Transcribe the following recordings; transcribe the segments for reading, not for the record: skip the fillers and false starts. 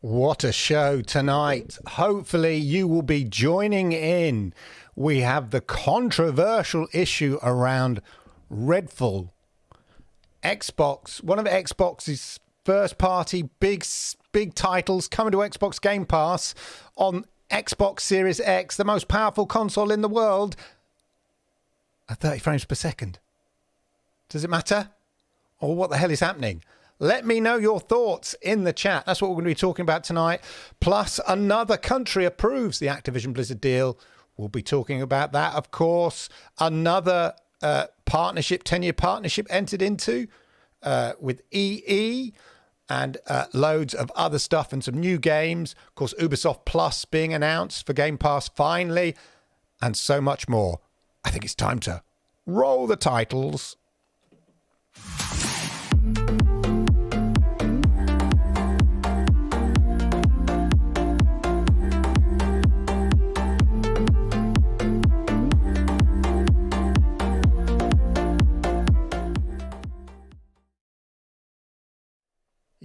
What a show tonight. Hopefully you will be joining in. We have the controversial issue around Redfall. Xbox, one of Xbox's first party big titles coming to Xbox Game Pass on Xbox Series X, the most powerful console in the world, at 30 frames per second. Does it matter? Or what the hell is happening? Let me know your thoughts in the chat. That's what we're going to be talking about tonight. Plus, another country approves the Activision Blizzard deal. We'll be talking about that, of course. Another partnership, 10-year partnership entered into with EE and loads of other stuff and some new games. Of course, Ubisoft Plus being announced for Game Pass finally, and so much more. I think it's time to roll the titles.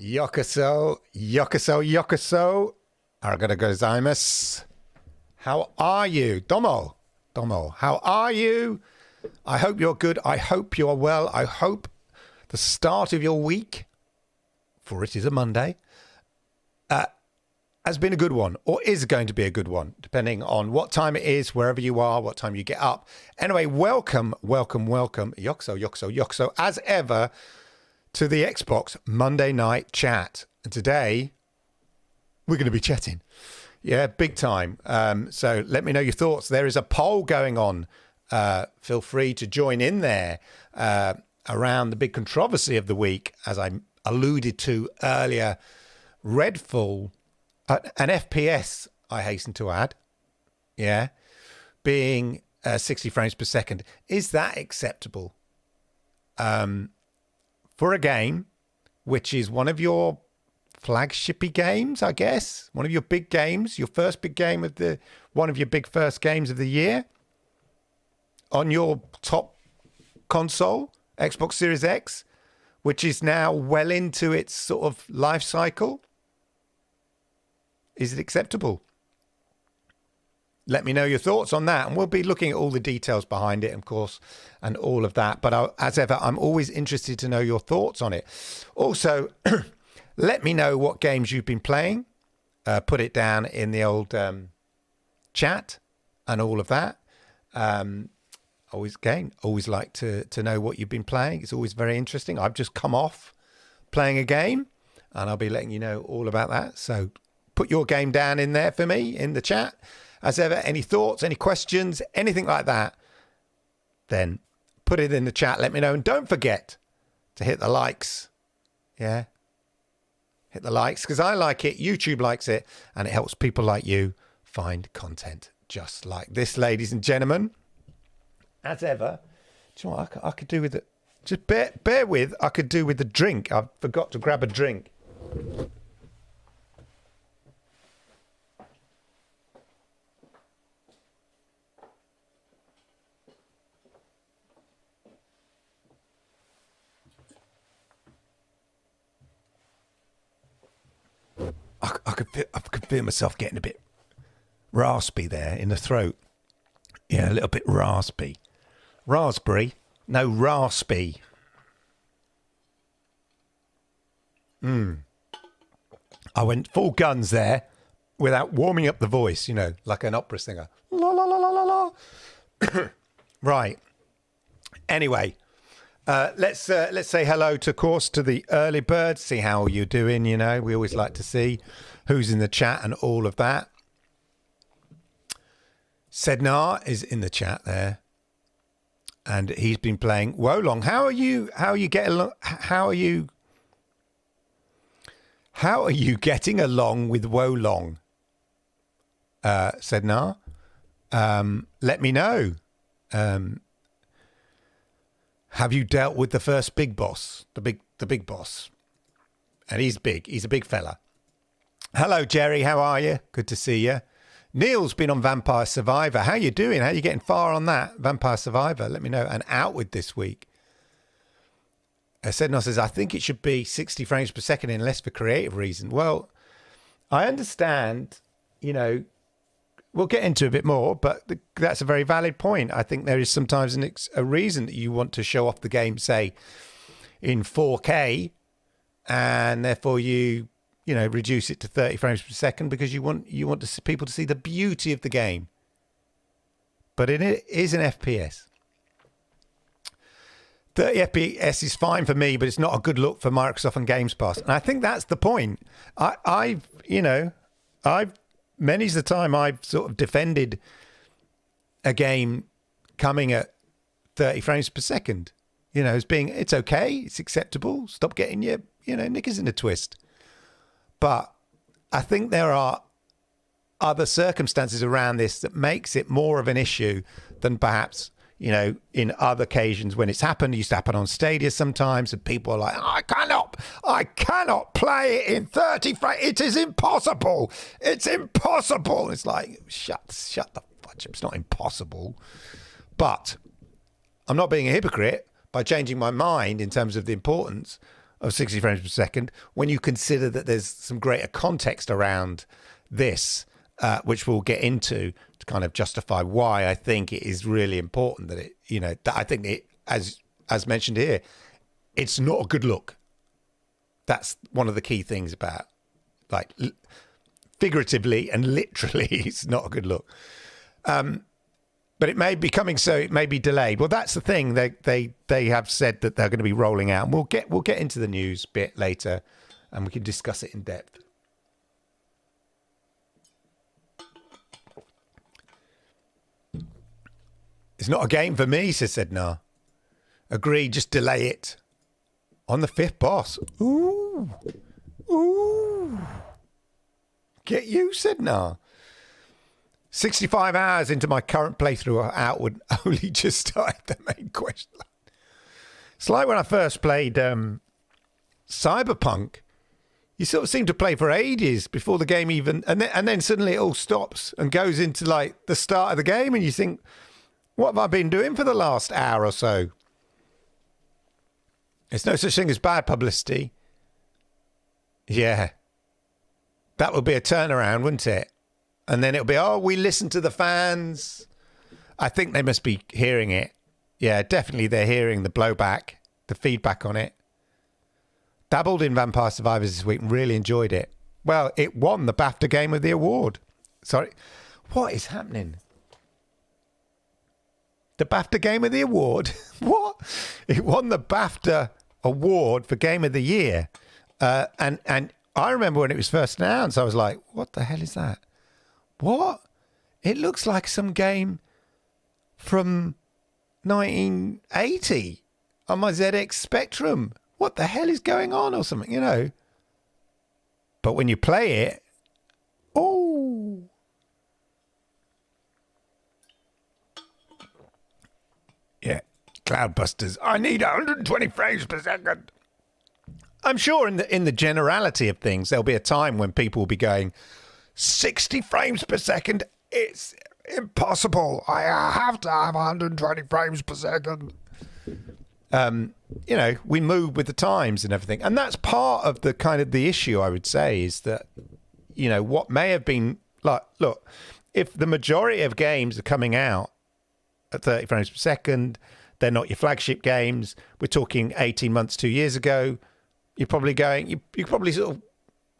Yokoso, arigato gozaimasu. How are you? Domo, how are you? I hope you're good. I hope you are well. I hope the start of your week, for it is a Monday, has been a good one, or is going to be a good one, depending on what time it is, wherever you are, what time you get up. Anyway, welcome, Yokoso, as ever, to the Xbox Monday night chat. And today we're going to be chatting. Yeah, big time. So let me know your thoughts. There is a poll going on. Feel free to join in there around the big controversy of the week, as I alluded to earlier. Redfall, an FPS, I hasten to add. Yeah, being 60 frames per second. Is that acceptable? For a game, which is one of your flagshipy games, I guess, one of your big games, your first big game of one of your big first games of the year, on your top console, Xbox Series X, which is now well into its sort of life cycle. Is it acceptable? Let me know your thoughts on that, and we'll be looking at all the details behind it, of course, and all of that. But as ever, I'm always interested to know your thoughts on it. Also, let me know what games you've been playing. Put it down in the old chat and all of that. Always like to know what you've been playing. It's always very interesting. I've just come off playing a game, and I'll be letting you know all about that. So put your game down in there for me in the chat. As ever, any thoughts, any questions, anything like that, then put it in the chat. Let me know. And don't forget to hit the likes. Yeah. Hit the likes, because I like it. YouTube likes it. And it helps people like you find content just like this, ladies and gentlemen. As ever, do you know what I could do with it? Just bear with. I could do with the drink. I forgot to grab a drink. I could feel myself getting a bit raspy there in the throat. Yeah, a little bit raspy. Raspberry? No, raspy. I went full guns there without warming up the voice, like an opera singer. La, la, la, la, la, la. Right. Anyway. Let's say hello, of course, to the early birds, see how you're doing, We always like to see who's in the chat and all of that. Sednar is in the chat there. And he's been playing Wolong. How are you getting along? How are you getting along with Wolong? Sednar? Let me know. Have you dealt with the first big boss, the big boss? And he's big. He's a big fella. Hello, Jerry. How are you? Good to see you. Neil's been on Vampire Survivor. How you doing? How you getting far on that? Vampire Survivor. Let me know. And Outward this week. Sednar says, I think it should be 60 frames per second unless for creative reason. Well, I understand, you know, we'll get into a bit more, but that's a very valid point. I think there is sometimes a reason that you want to show off the game, say, in 4K, and therefore you know, reduce it to 30 frames per second because you want people to see the beauty of the game. But it is an FPS. 30 FPS is fine for me, but it's not a good look for Microsoft and Games Pass. And I think that's the point. Many's the time I've sort of defended a game coming at 30 frames per second, you know, as being, it's okay, it's acceptable, stop getting your, you know, knickers in a twist. But I think there are other circumstances around this that makes it more of an issue than perhaps, you know, in other occasions when it's happened. It used to happen on Stadia sometimes, and people are like, I cannot play it in 30 frames. It is impossible. It's impossible. It's like, shut the fudge. It's not impossible. But I'm not being a hypocrite by changing my mind in terms of the importance of 60 frames per second when you consider that there's some greater context around this, which we'll get into to kind of justify why I think it is really important that it, you know, that I think it, as mentioned here, it's not a good look. That's one of the key things about, like, figuratively and literally, it's not a good look. But it may be coming, so it may be delayed. Well, that's the thing. They have said that they're going to be rolling out. And we'll get into the news bit later, and we can discuss it in depth. It's not a game for me, says Sednar. Agree, just delay it. On the fifth boss. Ooh. Get you, Sednar. 65 hours into my current playthrough, Outward only just started the main quest line. It's like when I first played Cyberpunk. You sort of seem to play for ages before the game even, and then suddenly it all stops and goes into like the start of the game, and you think, what have I been doing for the last hour or so? There's no such thing as bad publicity. Yeah. That would be a turnaround, wouldn't it? And then it'll be, oh, we listen to the fans. I think they must be hearing it. Yeah, definitely they're hearing the blowback, the feedback on it. Dabbled in Vampire Survivors this week and really enjoyed it. Well, it won the BAFTA Game of the Award. Sorry, what is happening? The BAFTA Game of the Award? What? It won the BAFTA Award for Game of the Year. And I remember when it was first announced, I was like, what the hell is that? What? It looks like some game from 1980 on my ZX Spectrum. What the hell is going on or something, you know? But when you play it, oh. Yeah, Cloudbusters. I need 120 frames per second. I'm sure in the generality of things, there'll be a time when people will be going, 60 frames per second, it's impossible. I have to have 120 frames per second. You know, we move with the times and everything. And that's part of the kind of the issue, I would say, is that, you know, what may have been, like, look, if the majority of games are coming out at 30 frames per second, they're not your flagship games. We're talking 18 months, 2 years ago. You're probably going, you probably sort of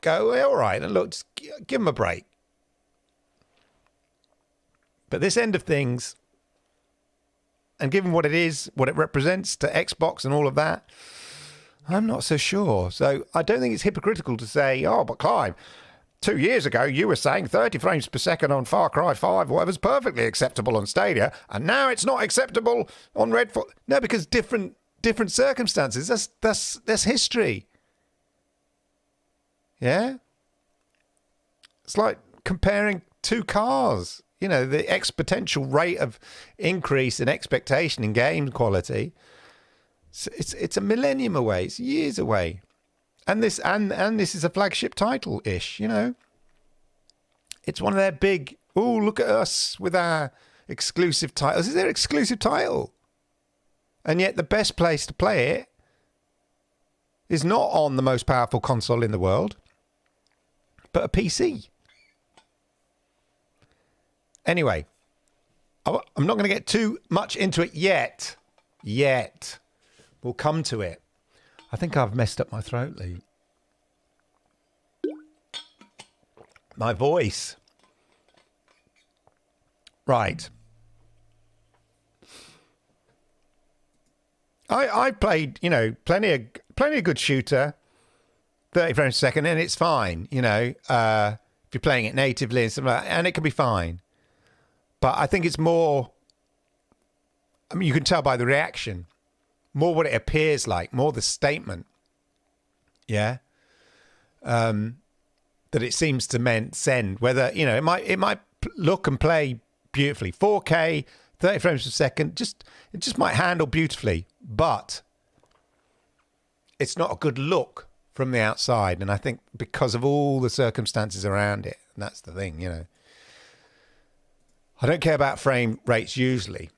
go, well, all right, and look, just give them a break. But this end of things, and given what it is, what it represents to Xbox and all of that, I'm not so sure. So I don't think it's hypocritical to say, oh, but Clive, 2 years ago, you were saying 30 frames per second on Far Cry 5, whatever's perfectly acceptable on Stadia, and now it's not acceptable on Redfall. No, because different circumstances. That's history. Yeah? It's like comparing two cars. You know, the exponential rate of increase in expectation in game quality. It's a millennium away. It's years away. And this is a flagship title-ish, you know. It's one of their big, oh, look at us with our exclusive titles. Is their exclusive title? And yet the best place to play it is not on the most powerful console in the world, but a PC. Anyway, I'm not going to get too much into it yet. We'll come to it. I think I've messed up my throat, Lee. My voice. Right. I played, plenty of good shooter, 30 frames a second, and it's fine, if you're playing it natively and stuff like that, and it can be fine. But I think it's more, you can tell by the reaction, more what it appears like, more the statement. Yeah. That it seems to send, whether, it might look and play beautifully. 4K, 30 frames per second, it just might handle beautifully, but it's not a good look from the outside. And I think because of all the circumstances around it, and that's the thing, I don't care about frame rates usually.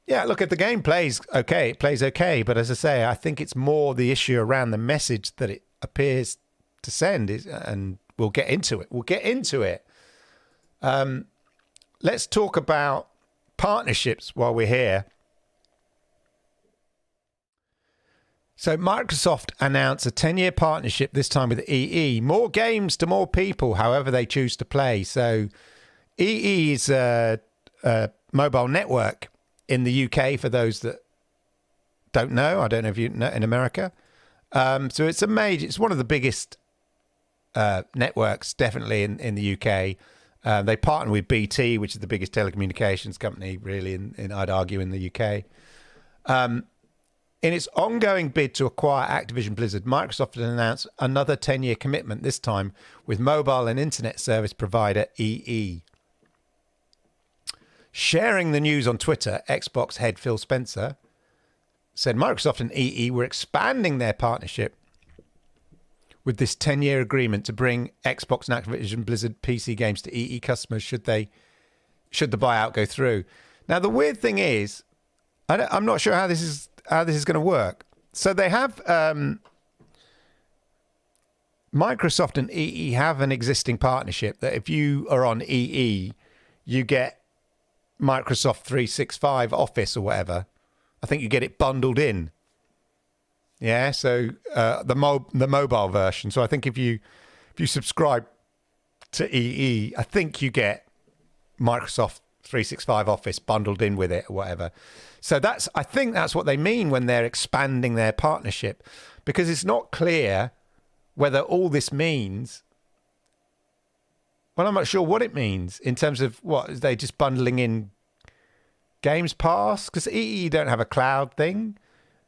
Yeah, look, if the game plays okay, it plays okay. But as I say, I think it's more the issue around the message that it appears to send, and we'll get into it. Let's talk about partnerships while we're here. So Microsoft announced a 10-year partnership, this time with EE. More games to more people, however they choose to play. So EE is a mobile network in the UK, for those that don't know. I don't know if you know in America. So it's one of the biggest networks, definitely in the UK. They partner with BT, which is the biggest telecommunications company, really, I'd argue, in the UK. In its ongoing bid to acquire Activision Blizzard, Microsoft has announced another 10-year commitment, this time with mobile and internet service provider EE. Sharing the news on Twitter, Xbox head Phil Spencer said Microsoft and EE were expanding their partnership with this 10-year agreement to bring Xbox and Activision Blizzard PC games to EE customers should the buyout go through. Now, the weird thing is, I'm not sure how this is going to work. So they have Microsoft and EE have an existing partnership that if you are on EE, you get Microsoft 365 Office or whatever. I think you get it bundled in. Yeah, so the mobile version. So I think if you subscribe to EE, I think you get Microsoft 365 Office bundled in with it or whatever. So I think that's what they mean when they're expanding their partnership, because it's not clear whether all this means. Well, I'm not sure what it means in terms of what are they just bundling in Games Pass, because EE you don't have a cloud thing.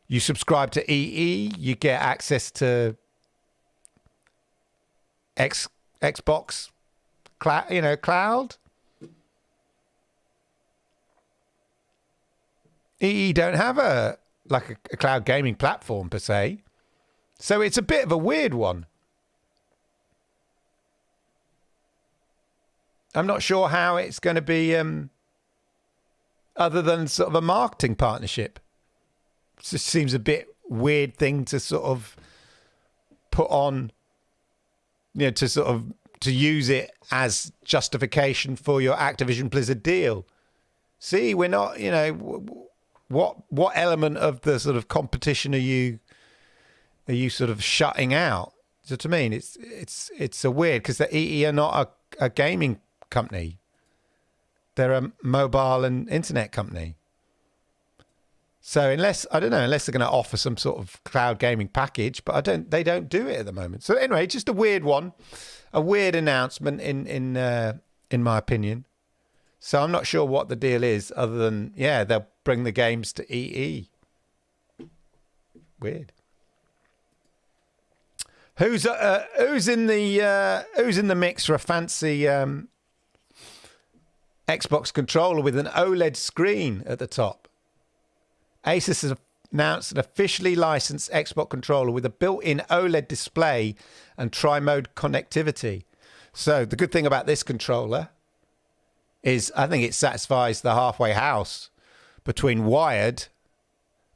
You subscribe to EE, you get access to Xbox cloud. EE don't have a cloud gaming platform per se. So it's a bit of a weird one. I'm not sure how it's going to be other than sort of a marketing partnership. It just seems a bit weird thing to sort of put on, to use it as justification for your Activision Blizzard deal. See, we're not, what element of the sort of competition are you sort of shutting out? So to me, it's a weird, because the EE are not a gaming company. They're a mobile and internet company. So unless they're going to offer some sort of cloud gaming package, but they don't do it at the moment. So anyway, just a weird one, a weird announcement in my opinion. So I'm not sure what the deal is, other than they'll bring the games to EE. Weird. Who's in the mix for a fancy Xbox controller with an OLED screen at the top? Asus has announced an officially licensed Xbox controller with a built-in OLED display and tri-mode connectivity. So the good thing about this controller is I think it satisfies the halfway house between wired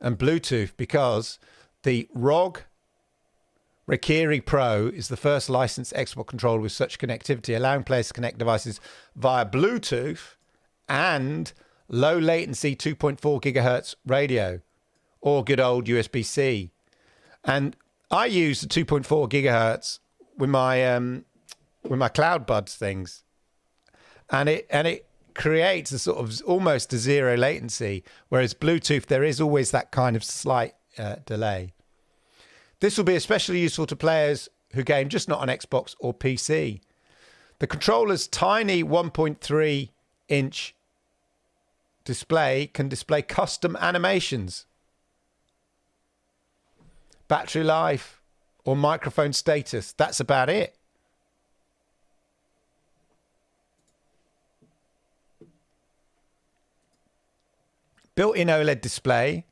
and Bluetooth, because the ROG Rakiri Pro is the first licensed Xbox controller with such connectivity, allowing players to connect devices via Bluetooth and low latency 2.4 gigahertz radio or good old USB-C. And I use the 2.4 gigahertz with my Cloud Buds things, and it creates a sort of almost a zero latency, whereas Bluetooth there is always that kind of slight delay. This will be especially useful to players who game just not on Xbox or PC. The controller's tiny 1.3-inch display can display custom animations, battery life, or microphone status. That's about it. Built-in OLED display.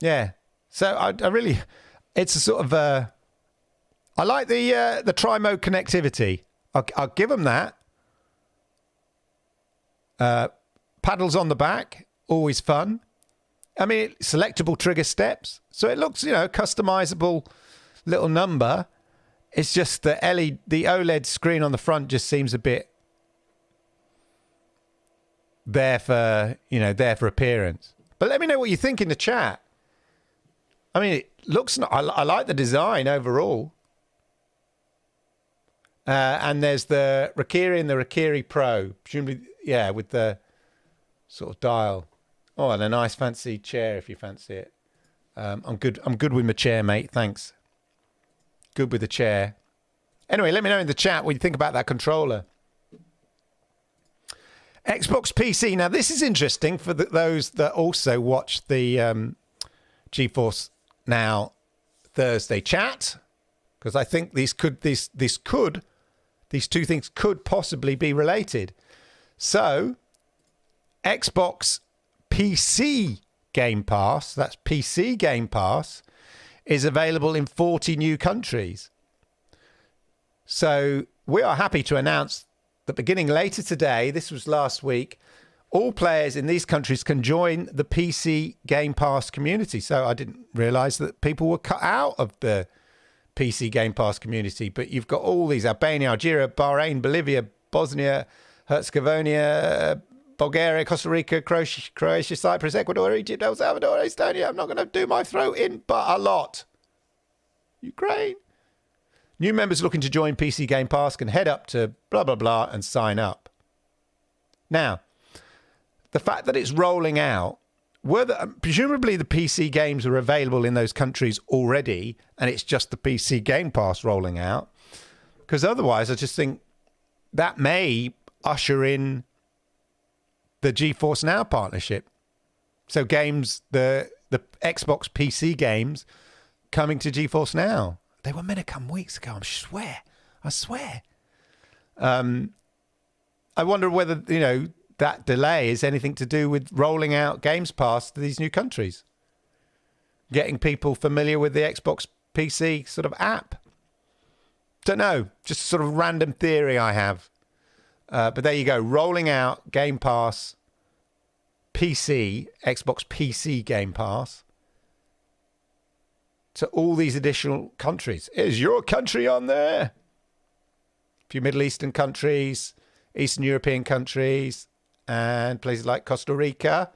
Yeah. So I really, it's a sort of I like the tri-mode connectivity. I'll give them that. Paddles on the back, always fun. I mean, selectable trigger steps. So it looks, customizable little number. It's just the OLED screen on the front just seems a bit there for appearance. But let me know what you think in the chat. I mean, it looks. I like the design overall. And there's the Rakiri and the Rakiri Pro, presumably, yeah, with the sort of dial. Oh, and a nice fancy chair if you fancy it. I'm good with my chair, mate. Thanks. Good with the chair. Anyway, let me know in the chat what you think about that controller. Xbox PC. Now, this is interesting for those that also watch the GeForce Now Thursday chat, because I think these two things could possibly be related. So, Xbox PC Game Pass, that's PC Game Pass, is available in 40 new countries. So, we are happy to announce that beginning later today, this was last week, all players in these countries can join the PC Game Pass community. So I didn't realize that people were cut out of the PC Game Pass community, but you've got all these: Albania, Algeria, Bahrain, Bolivia, Bosnia, Herzegovina, Bulgaria, Costa Rica, Croatia, Cyprus, Ecuador, Egypt, El Salvador, Estonia. I'm not going to do my throat in, but a lot. Ukraine. New members looking to join PC Game Pass can head up to blah, blah, blah and sign up. Now, the fact that it's rolling out, presumably the PC games are available in those countries already, and it's just the PC Game Pass rolling out. Because otherwise, I just think that may usher in the GeForce Now partnership. So games, the Xbox PC games coming to GeForce Now. They were meant to come weeks ago, I swear. I wonder whether, that delay is anything to do with rolling out Games Pass to these new countries. Getting people familiar with the Xbox PC sort of app. Don't know, just sort of random theory I have. But there you go, rolling out Game Pass PC, Xbox PC Game Pass, to all these additional countries. Is your country on there? A few Middle Eastern countries, Eastern European countries, and places like Costa Rica.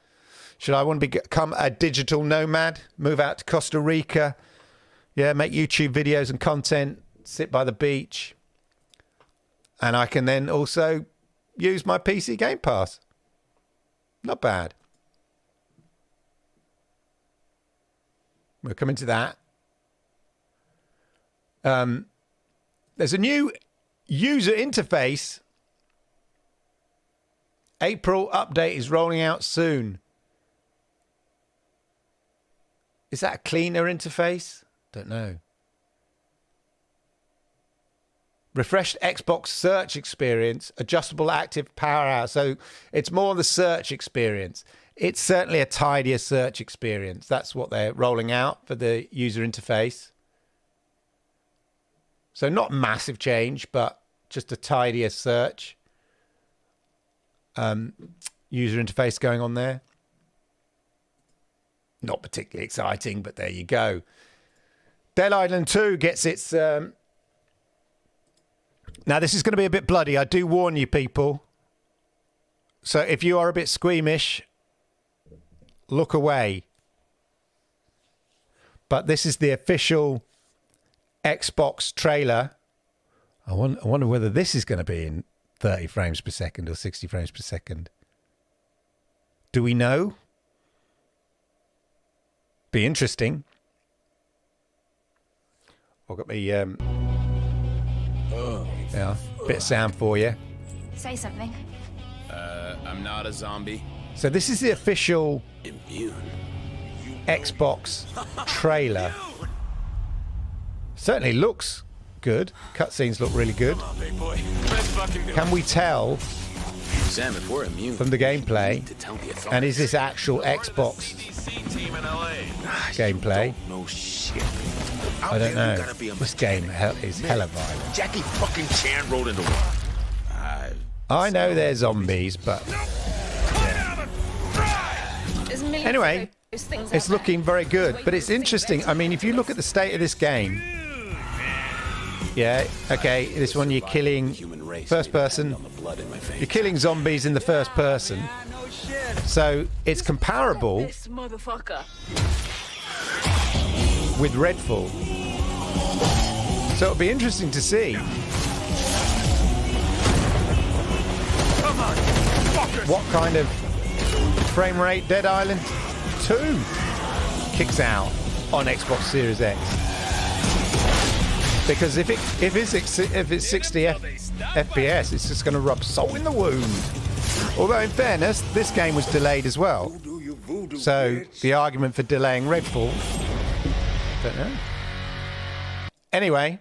Should I want to become a digital nomad, move out to Costa Rica, make YouTube videos and content, sit by the beach, and I can then also use my PC Game Pass? Not bad. We'll come into that. There's a new user interface. April update is rolling out soon. Is that a cleaner interface? Don't know. Refreshed Xbox search experience, adjustable active power hour. So it's more the search experience. It's certainly a tidier search experience. That's what they're rolling out for the user interface. So not massive change, but just a tidier search user interface going on there. Not particularly exciting, but there you go. Dead Island 2 gets its... Now, this is going to be a bit bloody. I do warn you, people. So if you are a bit squeamish, look away. But this is the official Xbox trailer. I wonder whether this is going to be in 30 frames per second or 60 frames per second. Do we know? Be interesting. I've got me yeah, bit of sound for you. Say something. I'm not a zombie. So this is the official Xbox trailer. Certainly looks good. Cutscenes look really good. Can we tell Sam, if we're immune from the gameplay? to tell the authorities. And is this actual Xbox gameplay? No shit. I don't know. This game is hella violent. Jackie fucking Chan rode into one. I know they're zombies, but anyway, it's looking very good. But it's interesting. I mean, if you look at the state of this game, yeah, okay, this one you're killing first person. You're killing zombies in the first person. So it's comparable with Redfall. So it'll be interesting to see what kind of frame rate Dead Island 2 kicks out on Xbox Series X. Because if it's 60 FPS, it's just going to rub salt in the wound. Although in fairness, this game was delayed as well. So the argument for delaying Redfall, don't know. Anyway,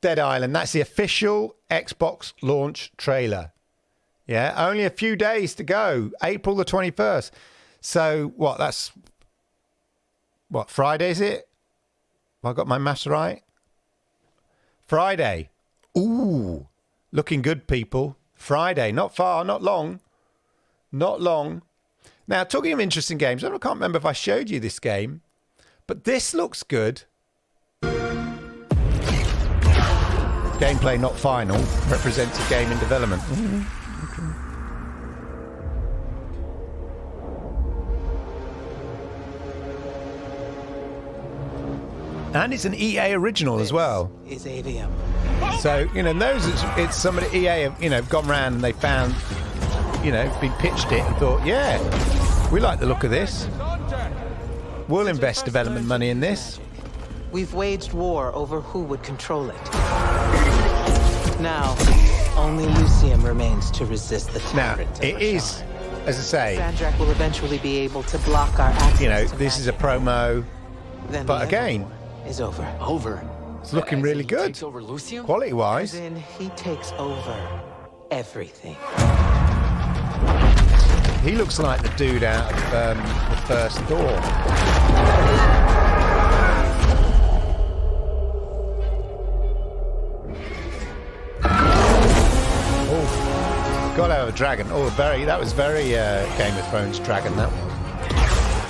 Dead Island, that's the official Xbox launch trailer. Yeah, only a few days to go. April the 21st. So what, that's... What, Friday is it? Have I got my maths right? Friday. Ooh, looking good, people. Friday, not far, not long. Not long. Now, talking of interesting games, I can't remember if I showed you this game, but this looks good. Gameplay not final, represents a game in development. And it's an EA original as well. Is AVM. So, you know, it's somebody, EA have, you know, gone round and they found, you know, been pitched it and thought, yeah, we like the look of this. We'll invest development money in this. We've waged war over who would control it. Now, only Lucium remains to resist the Now, tyrant. it is, as I say, Sandrak will eventually be able to block our access. you know, to this is a Magic. promo, Then but the again, war is over. it's looking really good, quality-wise. Then he takes over everything. He looks like the dude out of the first Thor. Oh, gotta have a dragon. Oh, that was very Game of Thrones dragon, that was.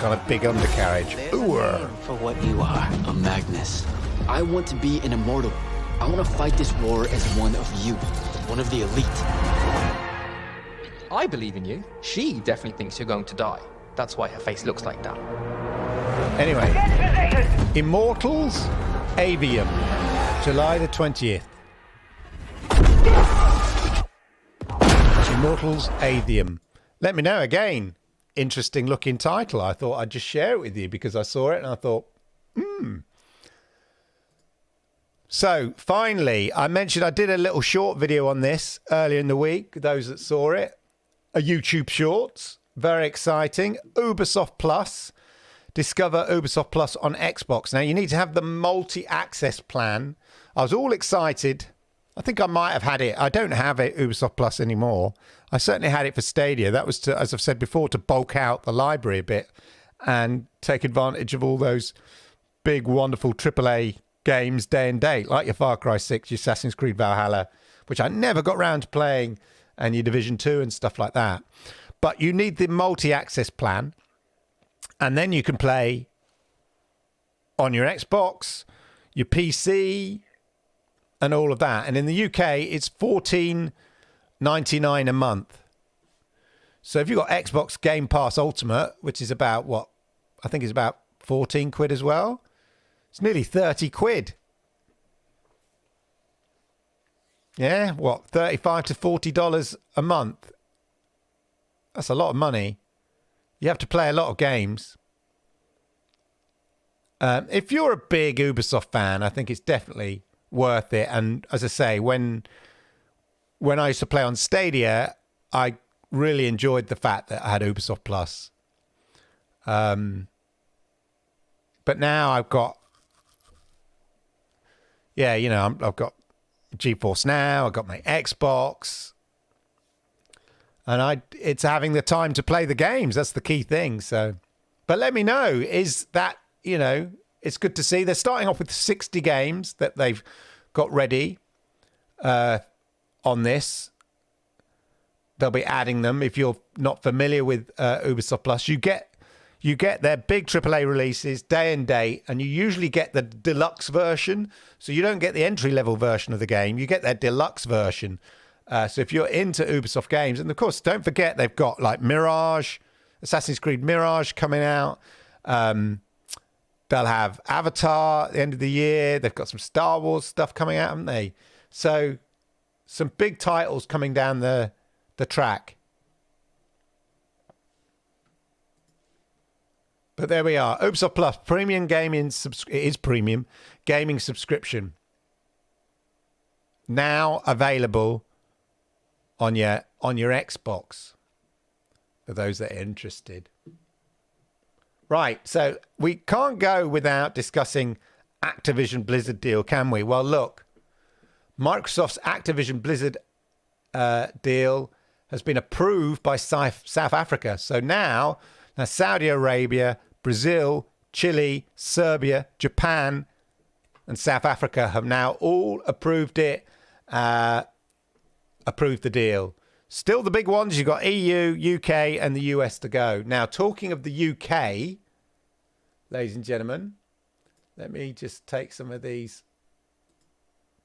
Got a big undercarriage. Ooh. For what you are. A Magnus. I want to be an immortal. I want to fight this war as one of you, one of the elite. I believe in you. She definitely thinks you're going to die. That's why her face looks like that. Anyway, Immortals Avium, July the 20th. Immortals Avium. Let me know again. Interesting looking title. I thought I'd just share it with you because I saw it and I thought, So finally, I mentioned I did a little short video on this earlier in the week. Those that saw it, a YouTube Shorts, very exciting. Ubisoft Plus, discover Ubisoft Plus on Xbox. Now you need to have the multi-access plan. I was all excited. I think I might have had it. I don't have it, Ubisoft Plus anymore. I certainly had it for Stadia. That was to, as I've said before, to bulk out the library a bit and take advantage of all those big, wonderful AAA games day and date, like your Far Cry 6, your Assassin's Creed Valhalla, which I never got round to playing, and your Division 2 and stuff like that. But you need the multi-access plan. And then you can play on your Xbox, your PC, and all of that. And in the UK, it's $14.99 a month. So if you've got Xbox Game Pass Ultimate, which is about what? I think it's about 14 quid as well. It's nearly 30 quid. Yeah, what? $35 to $40 a month. That's a lot of money. You have to play a lot of games. If you're a big Ubisoft fan, I think it's definitely worth it. And as I say, when I used to play on Stadia, I really enjoyed the fact that I had Ubisoft Plus. But now I've got, I've got GeForce Now, I've got my Xbox, and it's having the time to play the games. That's the key thing. So, but let me know, is that, it's good to see they're starting off with 60 games that they've got ready on this. They'll be adding them. If you're not familiar with Ubisoft Plus, you get their big AAA releases day and date, and you usually get the deluxe version. So you don't get the entry-level version of the game. You get their deluxe version. So if you're into Ubisoft games, and of course, don't forget they've got like Mirage, Assassin's Creed Mirage coming out. They'll have Avatar at the end of the year. They've got some Star Wars stuff coming out, haven't they? So some big titles coming down the track. But there we are. Ubisoft Plus, premium gaming, it is premium gaming subscription. Now available on your Xbox for those that are interested. Right, so we can't go without discussing Activision Blizzard deal, can we? Well, look, Microsoft's Activision Blizzard deal has been approved by South Africa. So now Saudi Arabia, Brazil, Chile, Serbia, Japan, and South Africa have now all approved it, approved the deal. Still the big ones, you've got EU, UK, and the US to go. Now, talking of the UK, ladies and gentlemen, let me just take some of these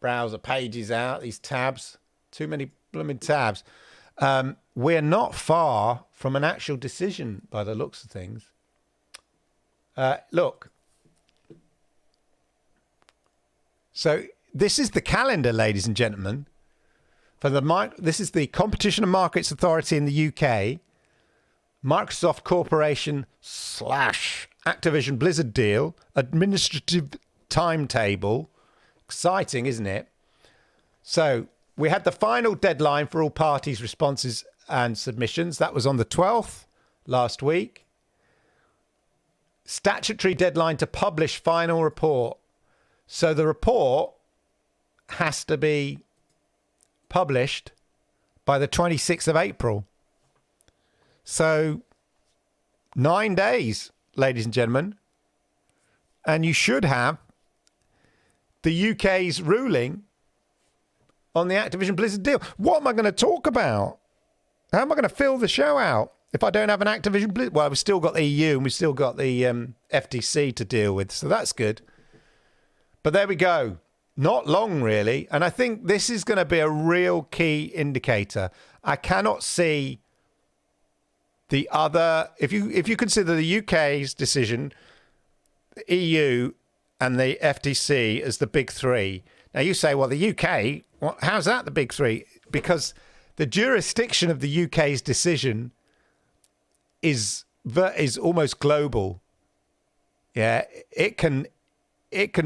browser pages out, these tabs. Too many blooming tabs. We're not far from an actual decision by the looks of things. Look. So this is the calendar, ladies and gentlemen. This is the Competition and Markets Authority in the UK, Microsoft Corporation / Activision Blizzard deal, administrative timetable. Exciting, isn't it? So we had the final deadline for all parties' responses and submissions. That was on the 12th last week. Statutory deadline to publish final report. So the report has to be published by the 26th of April. So 9 days, ladies and gentlemen. And you should have the UK's ruling on the Activision Blizzard deal. What am I going to talk about? How am I going to fill the show out if I don't have an Activision Blizzard? Well, we've still got the EU and we've still got the FTC to deal with. So that's good. But there we go. Not long, really. And I think this is going to be a real key indicator. I cannot see the other... If you consider the UK's decision, the EU and the FTC as the big three. Now, you say, well, the UK, how's that the big three? Because the jurisdiction of the UK's decision is almost global. Yeah, it can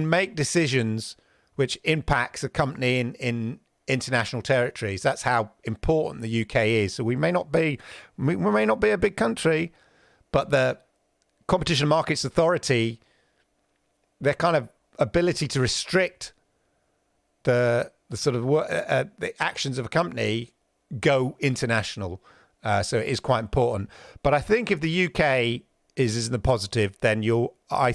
make decisions which impacts a company in international territories. That's how important the UK is. So we may not be a big country, but the Competition and Markets Authority, their kind of ability to restrict the sort of the actions of a company go international. So it is quite important. But I think if the UK is in the positive, then I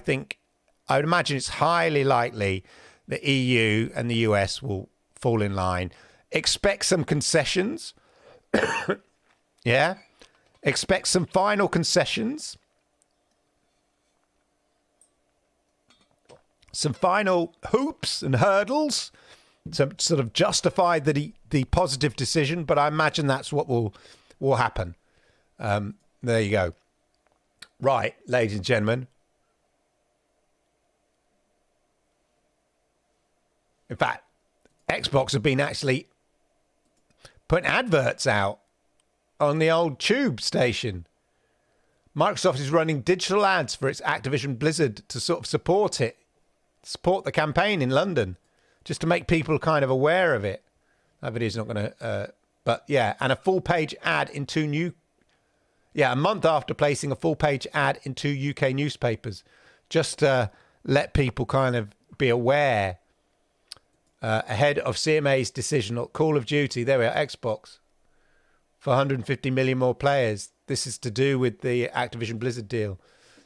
would imagine it's highly likely the EU and the US will fall in line. Expect some concessions. Yeah. Expect some final concessions. some final hoops and hurdles to sort of justify the positive decision, but I imagine that's what will happen. There you go. Right, ladies and gentlemen. In fact, Xbox have been actually putting adverts out on the old tube station. Microsoft is running digital ads for its Activision Blizzard to sort of support the campaign in London, just to make people kind of aware of it. That video's not going to, but yeah, and a full page ad in a month after placing a full page ad in 2 UK newspapers, just to let people kind of be aware ahead of CMA's decision on Call of Duty. There we are, Xbox, for 150 million more players. This is to do with the Activision Blizzard deal.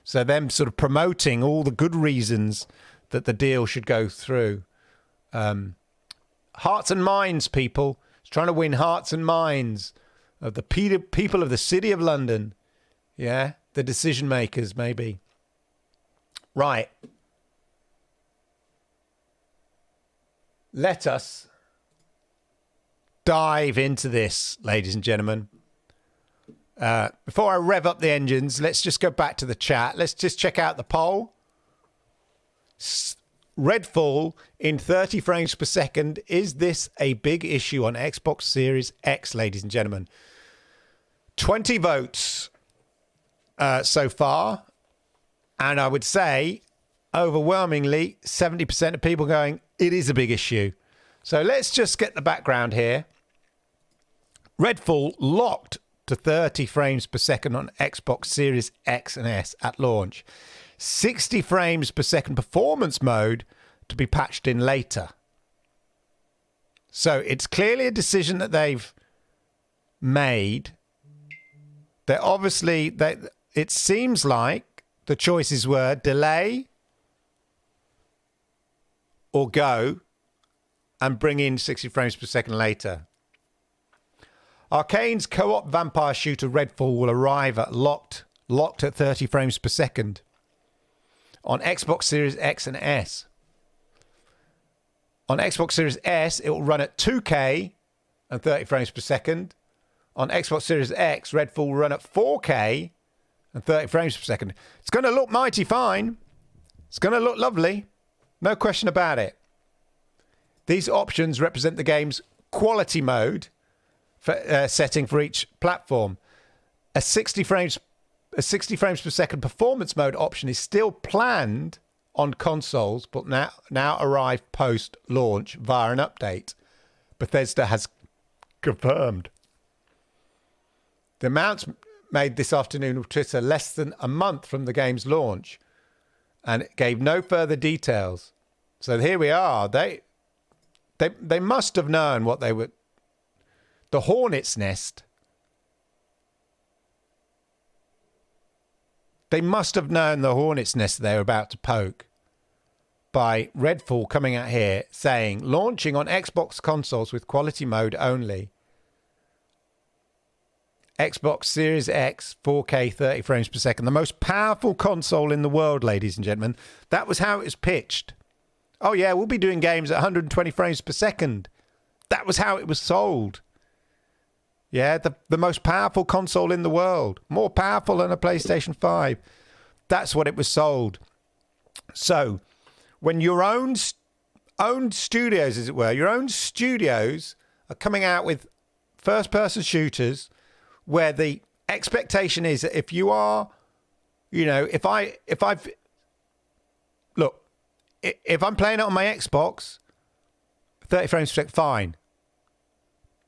So them sort of promoting all the good reasons that the deal should go through. Hearts and minds, people. It's trying to win hearts and minds of the people of the City of London. Yeah, the decision makers, maybe. Right. Let us dive into this, ladies and gentlemen. Before I rev up the engines, let's just go back to the chat. Let's just check out the poll. Redfall in 30 frames per second. Is this a big issue on Xbox Series X, ladies and gentlemen? 20 votes so far. And I would say overwhelmingly 70% of people going, it is a big issue. So let's just get the background here. Redfall locked to 30 frames per second on Xbox Series X and S at launch. 60 frames per second performance mode to be patched in later. So it's clearly a decision that they've made. They're obviously, it seems like the choices were delay or go and bring in 60 frames per second later. Arcane's co-op vampire shooter Redfall will arrive at locked at 30 frames per second on Xbox Series X and S. On Xbox Series S, it will run at 2K and 30 frames per second. On Xbox Series X, Redfall will run at 4K and 30 frames per second. It's going to look mighty fine. It's going to look lovely. No question about it. These options represent the game's quality mode setting for each platform. A 60 frames per second performance mode option is still planned on consoles, but now arrive post-launch via an update. Bethesda has confirmed. The announcement made this afternoon on Twitter less than a month from the game's launch, and it gave no further details. So here we are. They must have known what they were. The hornet's nest. They must have known the hornet's nest they were about to poke by Redfall coming out here saying launching on Xbox consoles with quality mode only. Xbox Series X, 4K, 30 frames per second. The most powerful console in the world, ladies and gentlemen. That was how it was pitched. Oh, yeah, we'll be doing games at 120 frames per second. That was how it was sold. Yeah, the most powerful console in the world. More powerful than a PlayStation 5. That's what it was sold. So, when your own studios, as it were, your own studios are coming out with first-person shooters where the expectation is that if you are, you know, if I'm playing it on my Xbox, 30 frames per second, fine.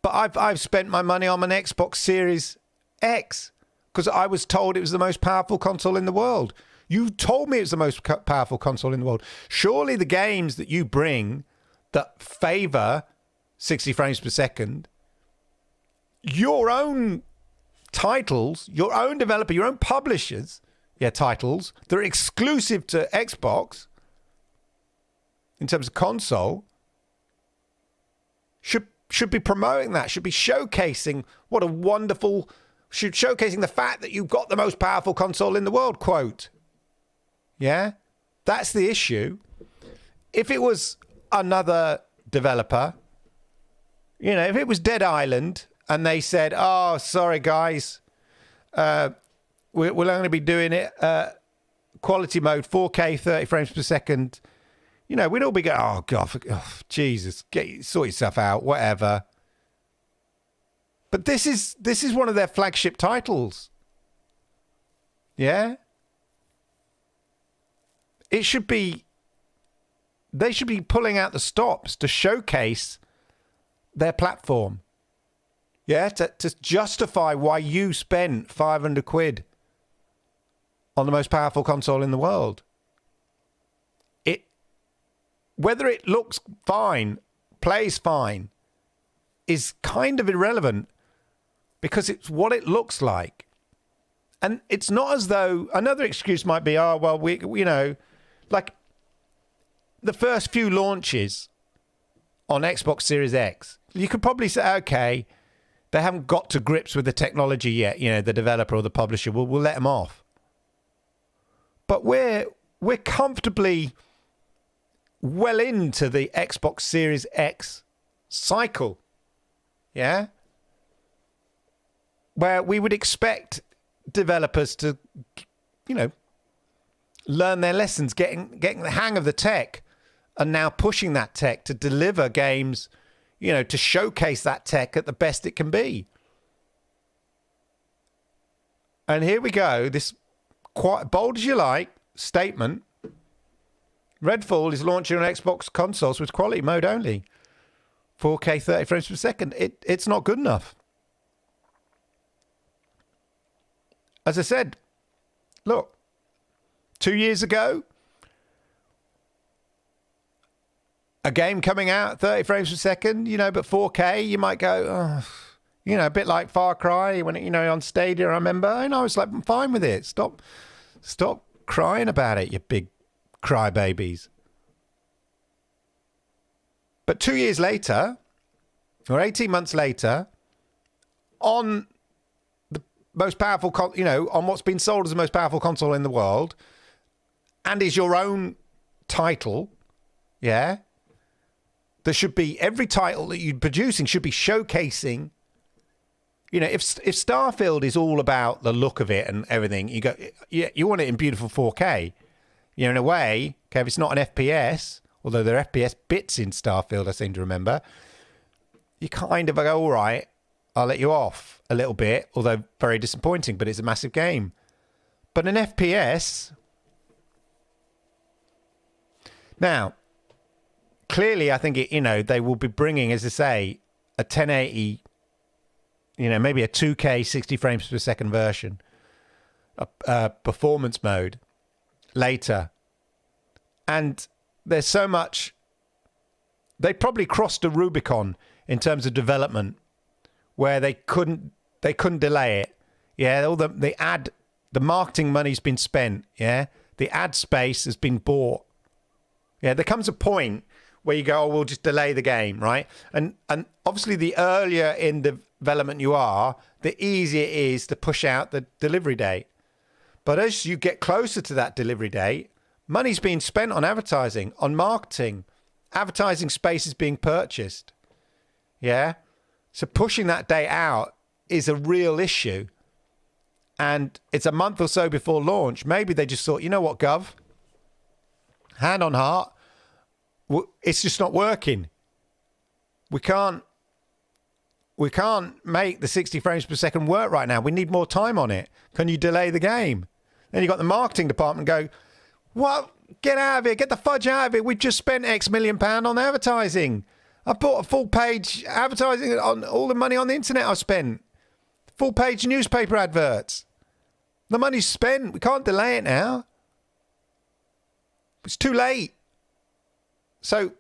But I've spent my money on an Xbox Series X because I was told it was the most powerful console in the world. You told me it was the most powerful console in the world. Surely the games that you bring that favor 60 frames per second, your own titles, your own developer, your own publishers, titles that are exclusive to Xbox in terms of console, should be promoting that, should be showcasing what a wonderful, showcasing the fact that you've got the most powerful console in the world, quote. Yeah? That's the issue. if it was another developer, if it was Dead Island and they said, "Oh, sorry guys, we'll only be doing it quality mode, 4K, 30 frames per second," we'd all be going, "Oh God, Jesus, sort yourself out, whatever." But this is one of their flagship titles. Yeah, they should be pulling out the stops to showcase their platform. Yeah, to justify why you spent 500 quid on the most powerful console in the world. Whether it looks fine, plays fine, is kind of irrelevant because it's what it looks like. And it's not as though another excuse might be, "Oh, well, like the first few launches on Xbox Series X, you could probably say, okay, they haven't got to grips with the technology yet, the developer or the publisher, we'll let them off." But we're comfortably well into the Xbox Series X cycle, yeah? Where we would expect developers to, learn their lessons, getting the hang of the tech, and now pushing that tech to deliver games, to showcase that tech at the best it can be. And here we go, this quite bold as you like statement. Redfall is launching on Xbox consoles with quality mode only. 4K 30 frames per second. It's not good enough. As I said, look, 2 years ago, a game coming out 30 frames per second, but 4K, you might go, oh, a bit like Far Cry when on Stadia, I remember, and I was like, I'm fine with it. Stop crying about it, you big crybabies. But 2 years later, or 18 months later, on the most powerful, on what's been sold as the most powerful console in the world, and is your own title, yeah, there should be every title that you're producing should be showcasing. If Starfield is all about the look of it and everything, you go, yeah, you want it in beautiful 4K. In a way, okay, if it's not an FPS, although there are FPS bits in Starfield, I seem to remember, you kind of go, all right, I'll let you off a little bit, although very disappointing, but it's a massive game. But an FPS... Now, clearly, I think, they will be bringing, as I say, a 1080... maybe a 2K 60 frames per second version, a performance mode later. And there's so much, they probably crossed a Rubicon in terms of development where they couldn't delay it. Yeah, all the marketing money's been spent. Yeah, the ad space has been bought. Yeah, there comes a point where you go, "Oh, we'll just delay the game," right? And obviously, the earlier in the development you are, the easier it is to push out the delivery date. But as you get closer to that delivery date, money's being spent on advertising, on marketing. Advertising space is being purchased. Yeah? So pushing that date out is a real issue. And it's a month or so before launch. Maybe they just thought, you know what, Gov? Hand on heart, it's just not working. We can't make the 60 frames per second work right now. We need more time on it. Can you delay the game? Then you got the marketing department go, "What? Get out of here. Get the fudge out of it. We've just spent X million pound on advertising. I bought a full page advertising on all the money on the internet I spent. Full page newspaper adverts. The money's spent. We can't delay it now. It's too late." So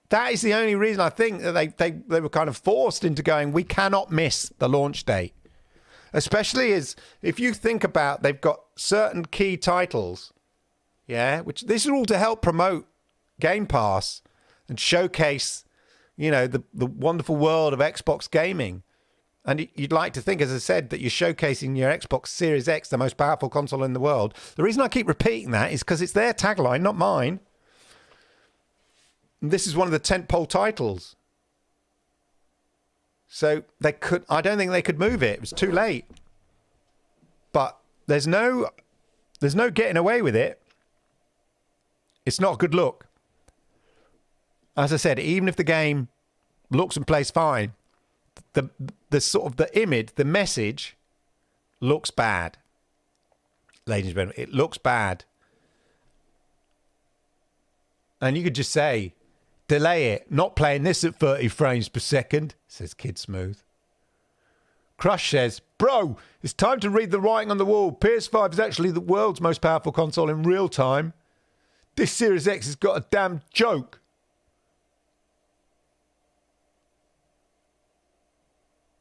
that is the only reason I think that they were kind of forced into going, we cannot miss the launch date. Especially as if you think about, they've got certain key titles, yeah, which this is all to help promote Game Pass and showcase, the wonderful world of Xbox gaming. And you'd like to think, as I said, that you're showcasing your Xbox Series X, the most powerful console in the world. The reason I keep repeating that is because it's their tagline, not mine. This is one of the tentpole titles. So I don't think they could move it. It was too late. But there's no getting away with it. It's not a good look. As I said, even if the game looks and plays fine, the sort of the image, the message looks bad. Ladies and gentlemen, it looks bad. And you could just say, delay it. Not playing this at 30 frames per second, says Kid Smooth. Crush says, bro, it's time to read the writing on the wall. PS5 is actually the world's most powerful console in real time. This Series X has got a damn joke.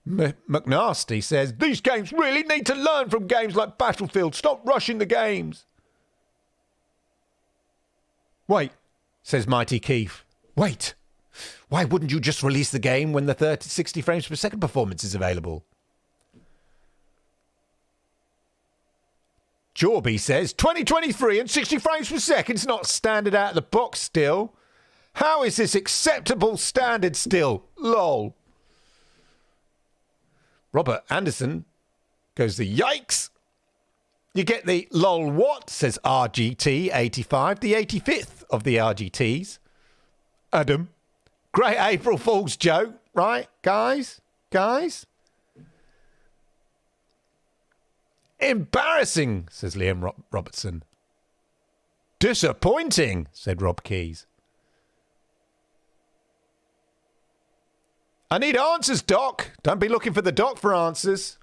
McNasty says, these games really need to learn from games like Battlefield. Stop rushing the games. Wait, says Mighty Keith. Wait, why wouldn't you just release the game when the 60 frames per second performance is available? Jorby says, 2023 and 60 frames per second is not standard out of the box still. How is this acceptable standard still? LOL. Robert Anderson goes the yikes. You get the lol what, says RGT85, the 85th of the RGTs. Adam. Great April Fool's joke, right, guys? Guys? Embarrassing, says Liam Robertson. Disappointing, said Rob Keys. I need answers, Doc. Don't be looking for the Doc for answers.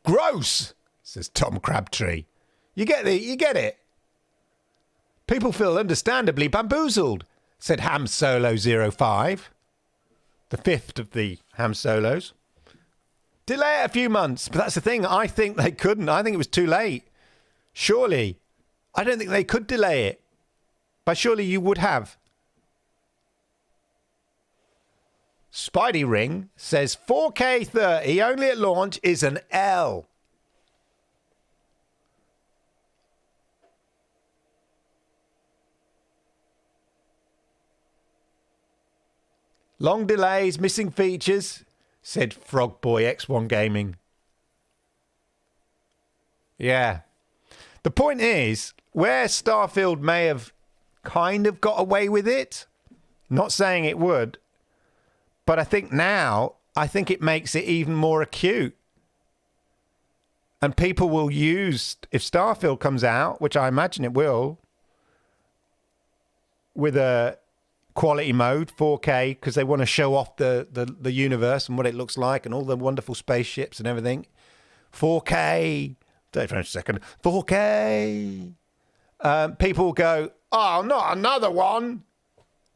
Gross, says Tom Crabtree. You get it. People feel understandably bamboozled, said Ham Solo 05. The 5th of the Ham Solos. Delay it a few months. But that's the thing. I think they couldn't. I think it was too late. Surely. I don't think they could delay it. But surely you would have. Spidey Ring says 4K 30 only at launch is an L. Long delays, missing features, said Frogboy X1 Gaming. Yeah. The point is, where Starfield may have kind of got away with it, not saying it would, but I think now, it makes it even more acute. And people will use, if Starfield comes out, which I imagine it will, with a quality mode, 4K, because they want to show off the universe and what it looks like and all the wonderful spaceships and everything. 4K, 30 frames a second, 4K. People will go, oh, not another one.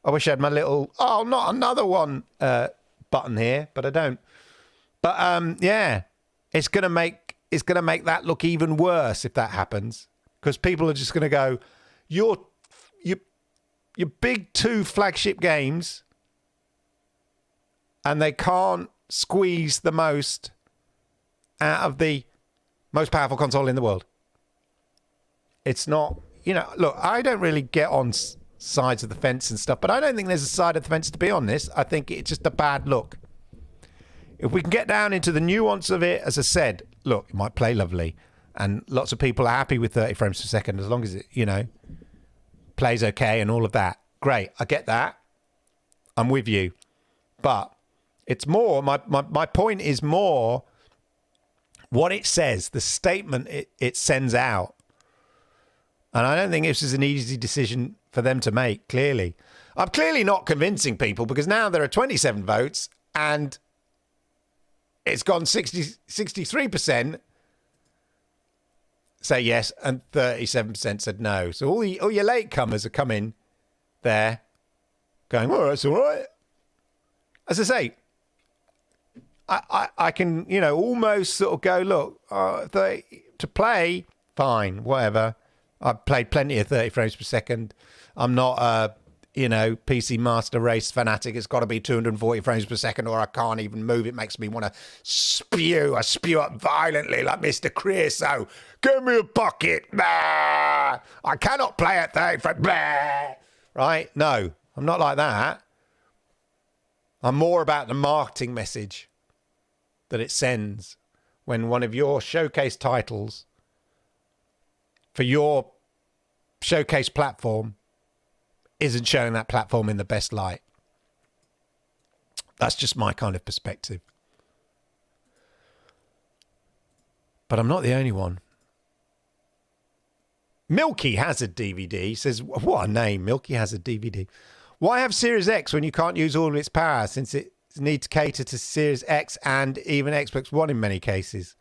I wish I had my little, oh, not another one button here, but I don't. But yeah, it's gonna make that look even worse if that happens, because people are just gonna go, your big 2 flagship games, and they can't squeeze the most out of the most powerful console in the world. It's not, look, I don't really get on sides of the fence and stuff, but I don't think there's a side of the fence to be on this. I think it's just a bad look. If we can get down into the nuance of it, as I said, look, it might play lovely, and lots of people are happy with 30 frames per second as long as it, plays okay and all of that. Great, I get that. I'm with you. But it's more, my point is more what it says, the statement it sends out. And I don't think this is an easy decision for them to make, clearly. I'm clearly not convincing people, because now there are 27 votes and it's gone 63% say yes and 37% said no. So all your latecomers are coming there going, well, that's all right. As I say, I can, almost sort of go, look, to play, fine, whatever. I've played plenty of 30 frames per second. I'm not a, PC Master Race fanatic. It's got to be 240 frames per second or I can't even move. It makes me want to spew. I spew up violently like Mr. Creosote. Give me a bucket. Bah! I cannot play at 30 frames. Bah! right? No, I'm not like that. I'm more about the marketing message that it sends when one of your showcase titles for your showcase platform isn't showing that platform in the best light. That's just my kind of perspective. But I'm not the only one. Milky has a DVD. Says, what a name, Milky has a DVD. Why have Series X when you can't use all of its power, since it needs to cater to Series X and even Xbox One in many cases?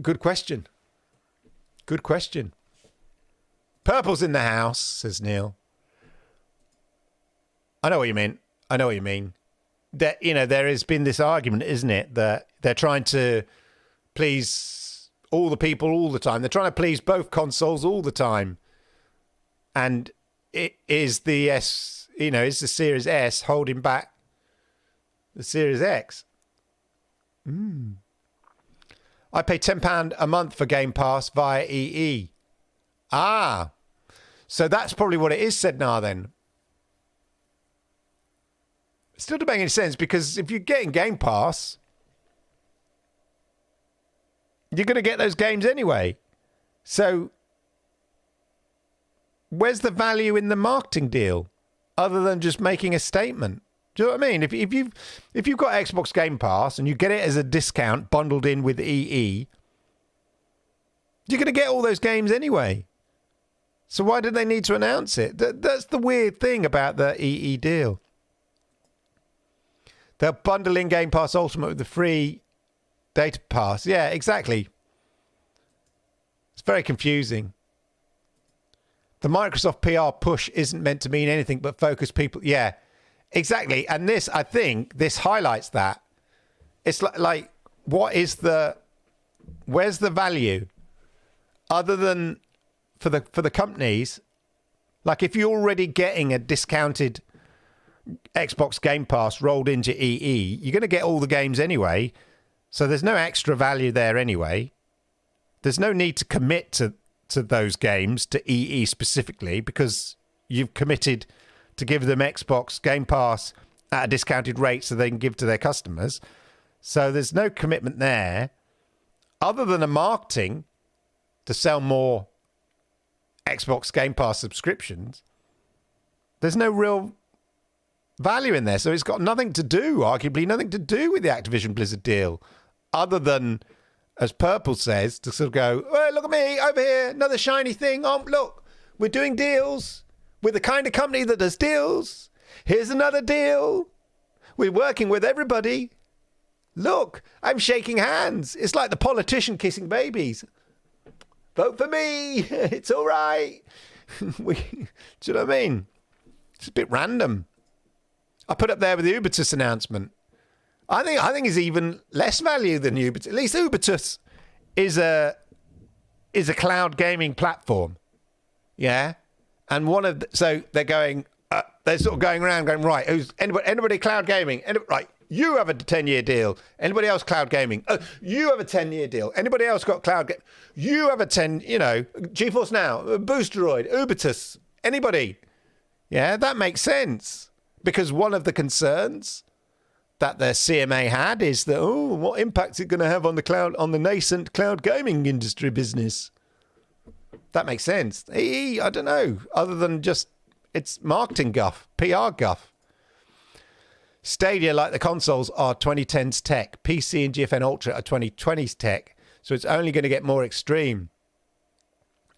Good question. Good question. Purple's in the house, says Neil. I know what you mean. I know what you mean. That, you know, there has been this argument, isn't it, that they're trying to please all the people all the time. They're trying to please both consoles all the time. And it is the S, you know, is the Series S holding back the Series X? I pay £10 a month for Game Pass via EE. Ah, so that's probably what it is, said Nah, then. It still doesn't make any sense, because if you're getting Game Pass, you're going to get those games anyway. So where's the value in the marketing deal other than just making a statement? Do you know what I mean? If you've got Xbox Game Pass and you get it as a discount bundled in with EE, you're going to get all those games anyway. So why did they need to announce it? That's the weird thing about the EE deal. They'll bundle in Game Pass Ultimate with the free data pass. Yeah, exactly. It's very confusing. The Microsoft PR push isn't meant to mean anything but focus people. Yeah, exactly. And this, I think, this highlights that. It's like where's the value other than for the companies? Like, if you're already getting a discounted Xbox Game Pass rolled into EE, you're going to get all the games anyway. So there's no extra value there anyway. There's no need to commit to those games, to EE specifically, because you've committed to give them Xbox Game Pass at a discounted rate so they can give to their customers. So there's no commitment there other than a marketing to sell more Xbox Game Pass subscriptions. There's no real value in there. So it's got nothing to do, arguably nothing to do with the Activision Blizzard deal, other than, as Purple says, to sort of go, oh, look at me over here, another shiny thing. Oh, look, we're doing deals. We're the kind of company that does deals. Here's another deal. We're working with everybody. Look, I'm shaking hands. It's like the politician kissing babies. Vote for me. It's all right. Do you know what I mean? It's a bit random. I put up there with the Ubitus announcement. I think it's even less value than Ubitus. At least Ubitus is a cloud gaming platform. Yeah. And so they're going, they're sort of going around going, right, who's anybody cloud gaming? Right, you have a 10-year deal. Anybody else cloud gaming? You have a 10-year deal. Anybody else got cloud gaming? You have a 10, GeForce Now, Boosteroid, Ubitus, anybody? Yeah, that makes sense. Because one of the concerns that the CMA had is that, what impact is it going to have on the nascent cloud gaming industry business? That makes sense. I don't know, other than just it's marketing guff, PR guff. Stadia, like the consoles, are 2010s tech. PC and GFN Ultra are 2020s tech. So it's only going to get more extreme,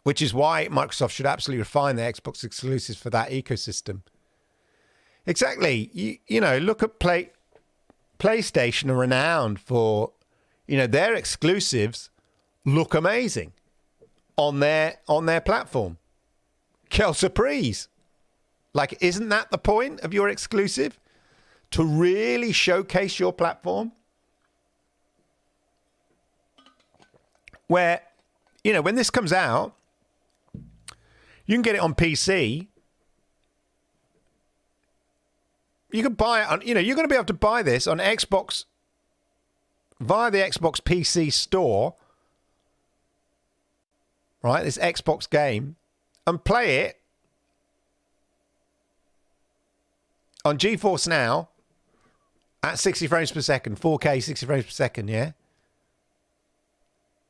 which is why Microsoft should absolutely refine their Xbox exclusives for that ecosystem. Exactly. You know, look at PlayStation are renowned for, their exclusives look amazing on their platform. Quelle surprise. Like, isn't that the point of your exclusive? To really showcase your platform? Where, when this comes out, you can get it on PC. You can buy it on, you're going to be able to buy this on Xbox via the Xbox PC store. Right? This Xbox game and play it on GeForce Now at 60 frames per second, 4K 60 frames per second, yeah?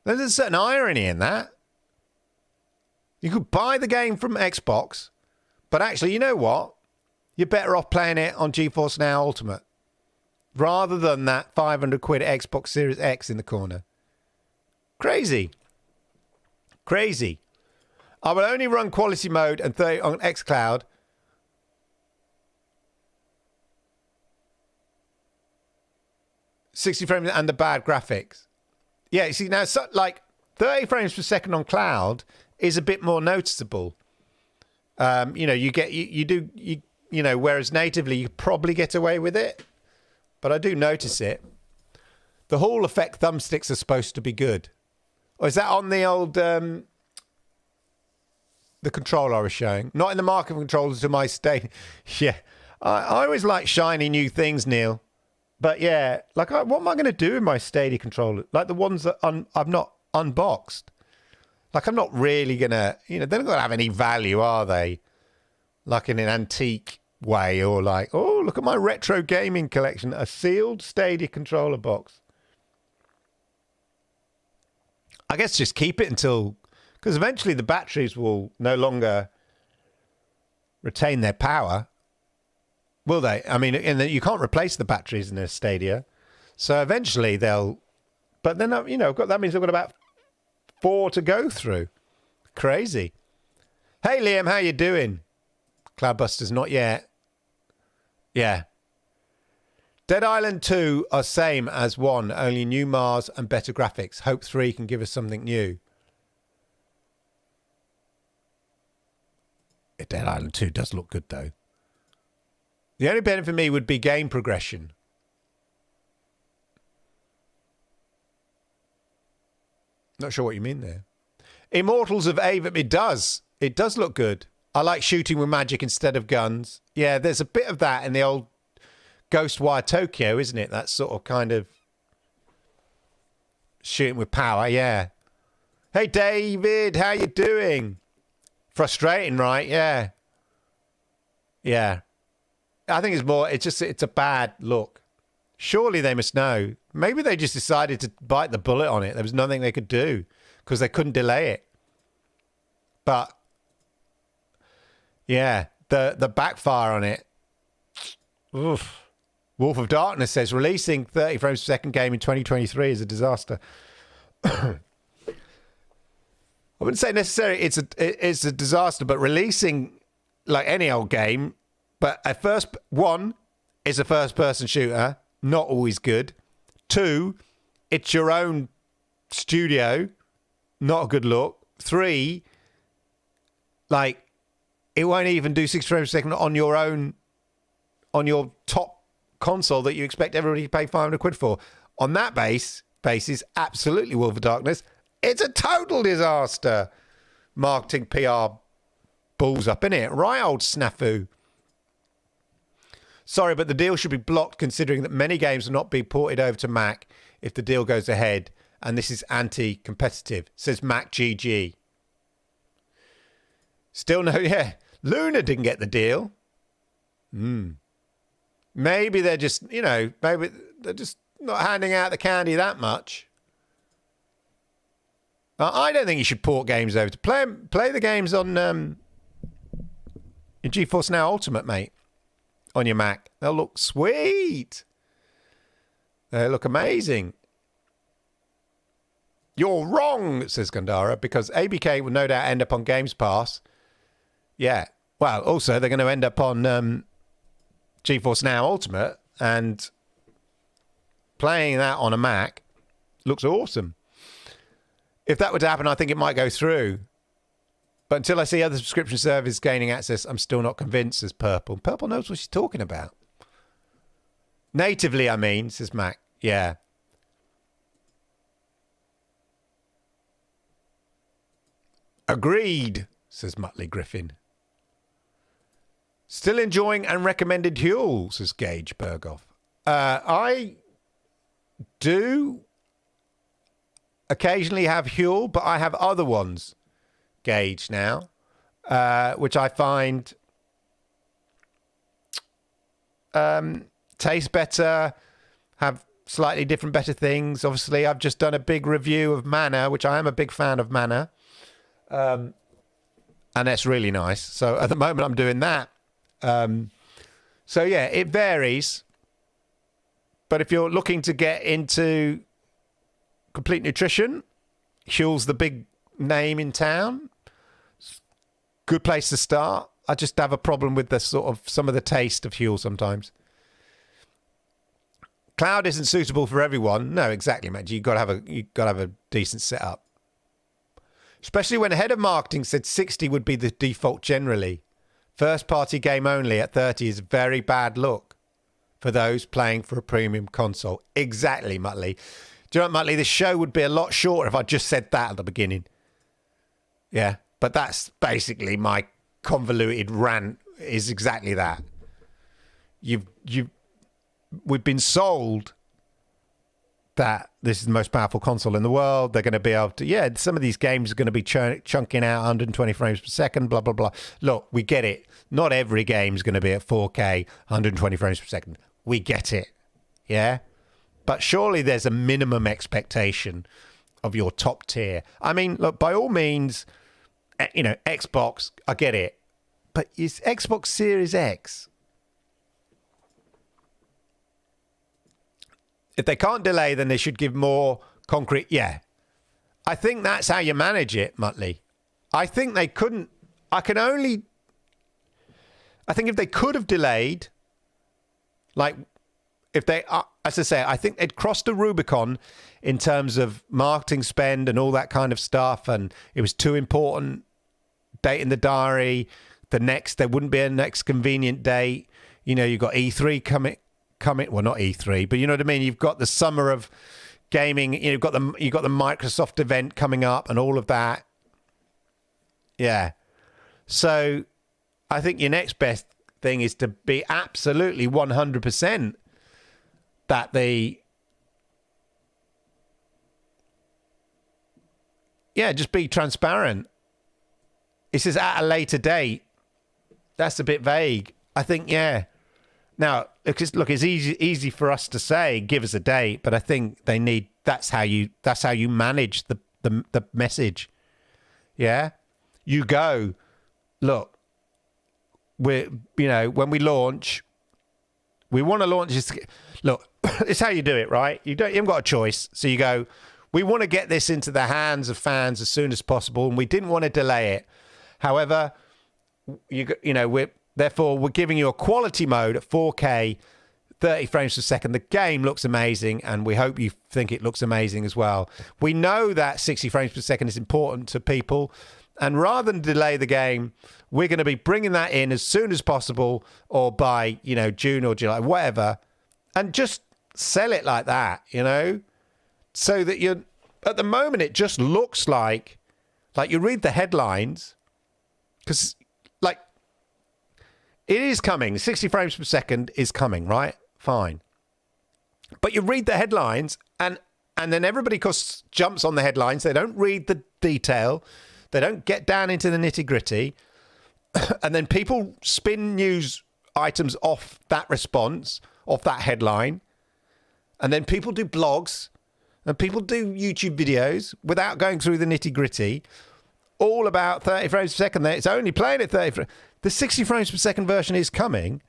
There's a certain irony in that. You could buy the game from Xbox, but actually, you know what? You're better off playing it on GeForce Now Ultimate rather than that 500 quid Xbox Series X in the corner. Crazy. Crazy. I will only run quality mode and 30 on xCloud. $60 frames and the bad graphics. Yeah, you see now, so, like 30 frames per second on cloud is a bit more noticeable. You know, you know, whereas natively you probably get away with it, but I do notice it. The Hall effect thumbsticks are supposed to be good. Or is that on the old the controller I was showing? Not in the market for controllers to my state. Yeah, I always like shiny new things, Neil. But yeah, like what am I going to do in my Stadia controller? Like the ones that I've not unboxed. Like I'm not really going to, you know, they're not going to have any value, are they? Like in an antique way, or like, oh, look at my retro gaming collection. A sealed Stadia controller box. I guess just keep it until, because eventually the batteries will no longer retain their power. Will they? I mean, you can't replace the batteries in a Stadia. So eventually they'll, but then, you know, that means I've got about 4 to go through. Crazy. Hey, Liam, how you doing? Cloudbusters, not yet. Yeah. Dead Island 2 are same as 1, only new Mars and better graphics. Hope 3 can give us something new. Dead Island 2 does look good, though. The only benefit for me would be game progression. Not sure what you mean there. Immortals of Ava, it does. It does look good. I like shooting with magic instead of guns. Yeah, there's a bit of that in the old Ghostwire Tokyo, isn't it? That sort of kind of shooting with power, yeah. Hey, David, how you doing? Frustrating, right? Yeah. Yeah. I think it's a bad look. Surely they must know. Maybe they just decided to bite the bullet on it. There was nothing they could do because they couldn't delay it. But yeah, the backfire on it. Oof. Wolf of Darkness says releasing 30 frames per second game in 2023 is a disaster. I wouldn't say necessarily it's a disaster, but releasing like any old game. But at first, 1, it's a first-person shooter, not always good. 2, it's your own studio, not a good look. 3, like, it won't even do 60 frames per second on your top console that you expect everybody to pay 500 quid for. On that basis, absolutely Wolf of Darkness. It's a total disaster. Marketing PR balls up, innit? Right, old snafu. Sorry, but the deal should be blocked considering that many games will not be ported over to Mac if the deal goes ahead, and this is anti-competitive, says Mac GG. Still no, yeah. Luna didn't get the deal. Maybe they're just, you know, maybe they're just not handing out the candy that much. I don't think you should port games over to play the games on your GeForce Now Ultimate, mate. On your Mac. They'll look sweet. They look amazing. You're wrong, says Gandara, because ABK will no doubt end up on Games Pass. Yeah. Well, also, they're going to end up on GeForce Now Ultimate, and playing that on a Mac looks awesome. If that were to happen, I think it might go through. But until I see other subscription services gaining access, I'm still not convinced, says Purple. Purple knows what she's talking about. Natively, I mean, says Mac. Yeah. Agreed, says Muttley Griffin. Still enjoying and recommended Huel, says Gage Berghoff. I do occasionally have Huel, but I have other ones. Gauge now. which I find taste better, have slightly different, better things. Obviously, I've just done a big review of Mana, which I am a big fan of Mana. And that's really nice. So at the moment, I'm doing that. So yeah, it varies. But if you're looking to get into complete nutrition, Huel's the big name in town. Good place to start. I just have a problem with the sort of some of the taste of Huel sometimes. Cloud isn't suitable for everyone. No, exactly, man. You got to have a decent setup. Especially when head of marketing said 60 would be the default generally. First party game only at 30 is a very bad look for those playing for a premium console. Exactly, Muttley. Do you know what, Muttley? This show would be a lot shorter if I just said that at the beginning. Yeah, but that's basically my convoluted rant is exactly that. We've been sold that this is the most powerful console in the world. They're going to be able to, some of these games are going to be chunking out 120 frames per second, blah, blah, blah. Look, we get it. Not every game is going to be at 4K, 120 frames per second. We get it. Yeah? But surely there's a minimum expectation of your top tier. I mean, look, by all means, Xbox, I get it. But it's Xbox Series X. If they can't delay, then they should give more concrete. Yeah. I think that's how you manage it, Muttley. I think they couldn't. I think if they could have delayed, like, if they, as I say, I think they'd crossed the Rubicon in terms of marketing spend and all that kind of stuff. And it was too important. Date in the diary. There wouldn't be a next convenient date. You've got E3 coming. Well, not E3, but you know what I mean. You've got the summer of gaming. You've got the Microsoft event coming up and all of that. Yeah. So I think your next best thing is to be absolutely 100% that just be transparent. It says at a later date. That's a bit vague. I think, yeah. Now, look, it's easy for us to say, give us a date, but I think they need. That's how you manage the message. Yeah, you go. Look, when we launch, we want to launch this. Look, it's how you do it, right? You haven't got a choice. So you go. We want to get this into the hands of fans as soon as possible, and we didn't want to delay it. However, Therefore, we're giving you a quality mode at 4K, 30 frames per second. The game looks amazing, and we hope you think it looks amazing as well. We know that 60 frames per second is important to people, and rather than delay the game, we're going to be bringing that in as soon as possible, or by, June or July, whatever, and just sell it like that, so that at the moment, it just looks like you read the headlines, because it is coming. 60 frames per second is coming, right? Fine. But you read the headlines and then everybody jumps on the headlines. They don't read the detail. They don't get down into the nitty-gritty. And then people spin news items off that response, off that headline. And then people do blogs and people do YouTube videos without going through the nitty-gritty, all about 30 frames per second. It's only playing at 30 frames. The 60 frames per second version is coming,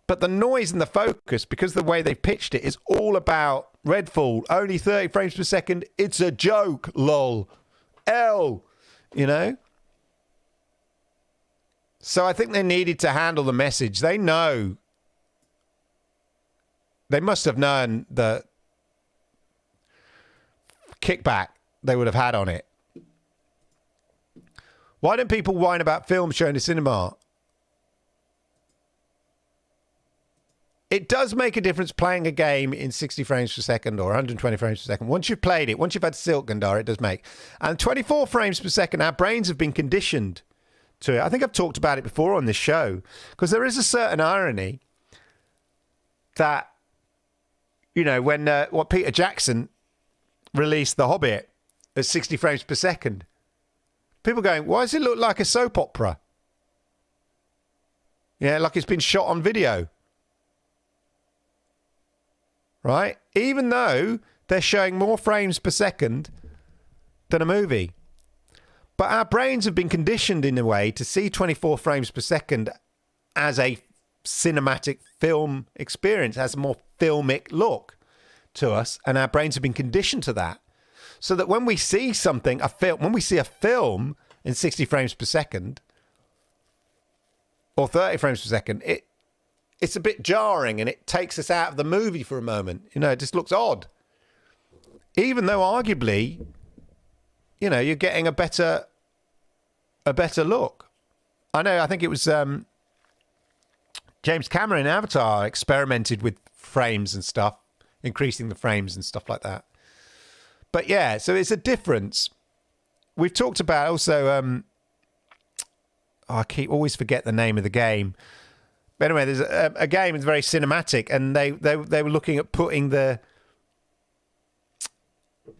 but the noise and the focus, because the way they've pitched it, is all about Redfall. Only 30 frames per second. It's a joke, lol. So I think they needed to handle the message. They know. They must have known the kickback they would have had on it. Why don't people whine about films shown in cinema? It does make a difference playing a game in 60 frames per second or 120 frames per second. Once you've played it, once you've had Silk Gandar, it does make. And 24 frames per second, our brains have been conditioned to it. I think I've talked about it before on this show, because there is a certain irony that, when Peter Jackson released The Hobbit at 60 frames per second, People going, why does it look like a soap opera? Yeah, like it's been shot on video. Right? Even though they're showing more frames per second than a movie. But our brains have been conditioned in a way to see 24 frames per second as a cinematic film experience, as a more filmic look to us. And our brains have been conditioned to that. So that when we see something, when we see a film in 60 frames per second or 30 frames per second, it's a bit jarring and it takes us out of the movie for a moment. You know, it just looks odd. Even though arguably, you know, you're getting a better look. I think it was James Cameron in Avatar experimented with frames and stuff, increasing the frames and stuff like that. But yeah, so it's a difference. We've talked about also, I always forget the name of the game. But anyway, there's a game that's very cinematic, and they were looking at putting the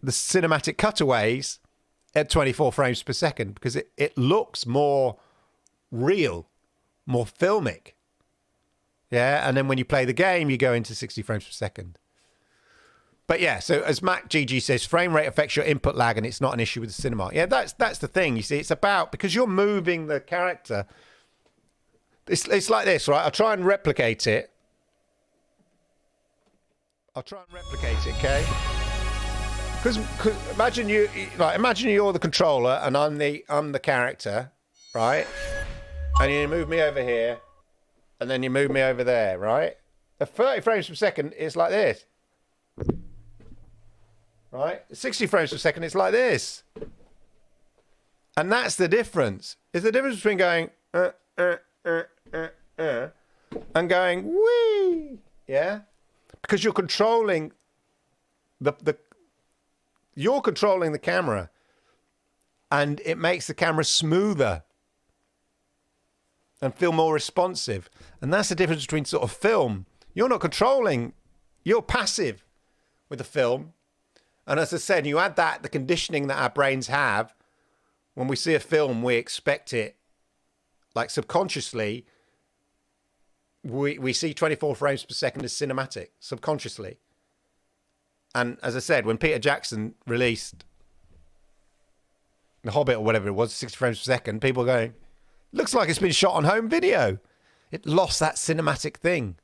cinematic cutaways at 24 frames per second because it looks more real, more filmic. Yeah, and then when you play the game, you go into 60 frames per second. But yeah, so as Mac GG says, frame rate affects your input lag and it's not an issue with the cinema. Yeah, that's the thing. You see, it's about, because you're moving the character. It's like this, right? I'll try and replicate it. Okay? Because imagine you're the controller and I'm the character, right? And you move me over here, and then you move me over there, right? At 30 frames per second, it's like this. Right? 60 frames per second, it's like this. And that's the difference. It's the difference between going and going wee. Yeah? Because you're controlling you're controlling the camera, and it makes the camera smoother and feel more responsive. And that's the difference between sort of film. You're not controlling, you're passive with the film. And as I said, you add that, the conditioning that our brains have, when we see a film, we expect it, like subconsciously, we see 24 frames per second as cinematic, subconsciously. And as I said, when Peter Jackson released The Hobbit or whatever it was, 60 frames per second, people are going, looks like it's been shot on home video. It lost that cinematic thing.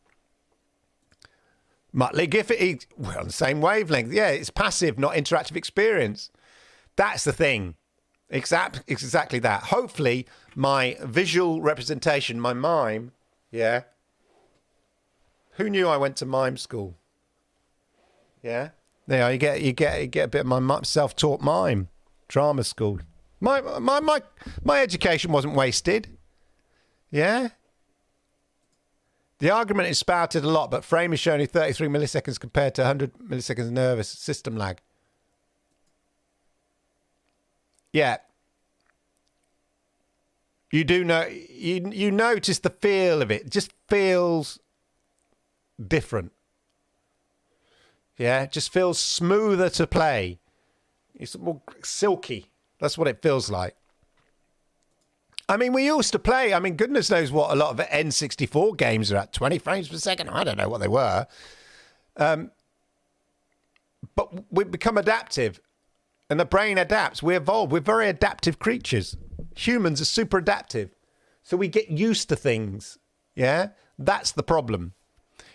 Muttley Gifford, we're on the same wavelength. Yeah, it's passive, not interactive experience. That's the thing. Exactly that. Hopefully, my visual representation, my mime, yeah. Who knew I went to mime school? Yeah. There you get a bit of my self-taught mime, drama school. My education wasn't wasted. Yeah. The argument is spouted a lot, but frame is showing 33 milliseconds compared to 100 milliseconds nervous system lag. Yeah. You do know, you notice the feel of it. It just feels different. Yeah, it just feels smoother to play. It's more silky. That's what it feels like. I mean, we used to play, goodness knows what a lot of N64 games are at, 20 frames per second. I don't know what they were. But we become adaptive, and the brain adapts. We evolve. We're very adaptive creatures. Humans are super adaptive. So we get used to things. Yeah? That's the problem.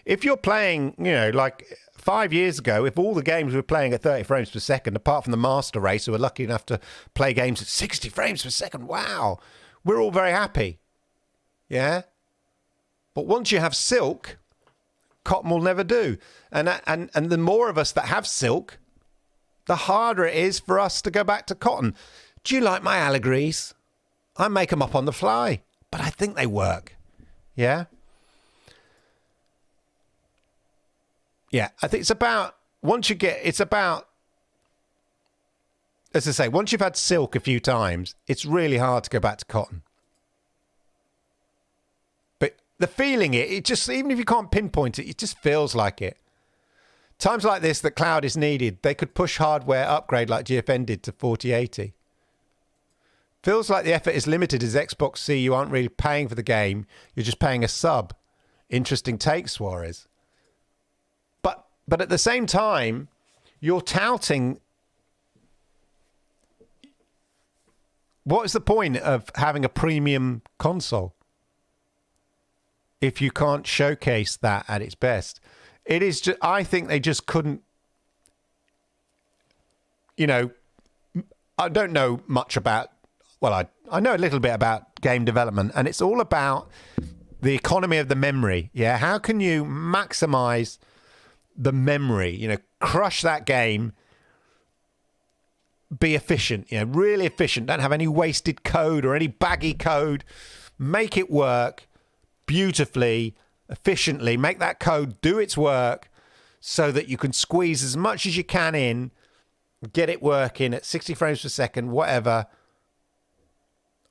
If you're playing, like 5 years ago, if all the games were playing at 30 frames per second, apart from the master race who are lucky enough to play games at 60 frames per second, wow. We're all very happy. Yeah? But once you have silk, cotton will never do. And the more of us that have silk, the harder it is for us to go back to cotton. Do you like my allegories? I make them up on the fly, but I think they work. Yeah? Yeah, I think it's about, as I say, once you've had silk a few times, it's really hard to go back to cotton. But the feeling, it just, even if you can't pinpoint it, it just feels like it. Times like this that cloud is needed, they could push hardware upgrade like GFN did to 4080. feels like the effort is limited as Xbox see you aren't really paying for the game. You're just paying a sub. Interesting take, Suarez. But at the same time, you're touting... What is the point of having a premium console if you can't showcase that at its best? It is just, I think they just couldn't, you know, I don't know much about, well, I know a little bit about game development, and it's all about the economy of the memory. Yeah, how can you maximize the memory, you know, crush that game, be efficient, you know, really efficient, don't have any wasted code or any baggy code, make it work beautifully, efficiently, make that code do its work so that you can squeeze as much as you can in, get it working at 60 frames per second, whatever,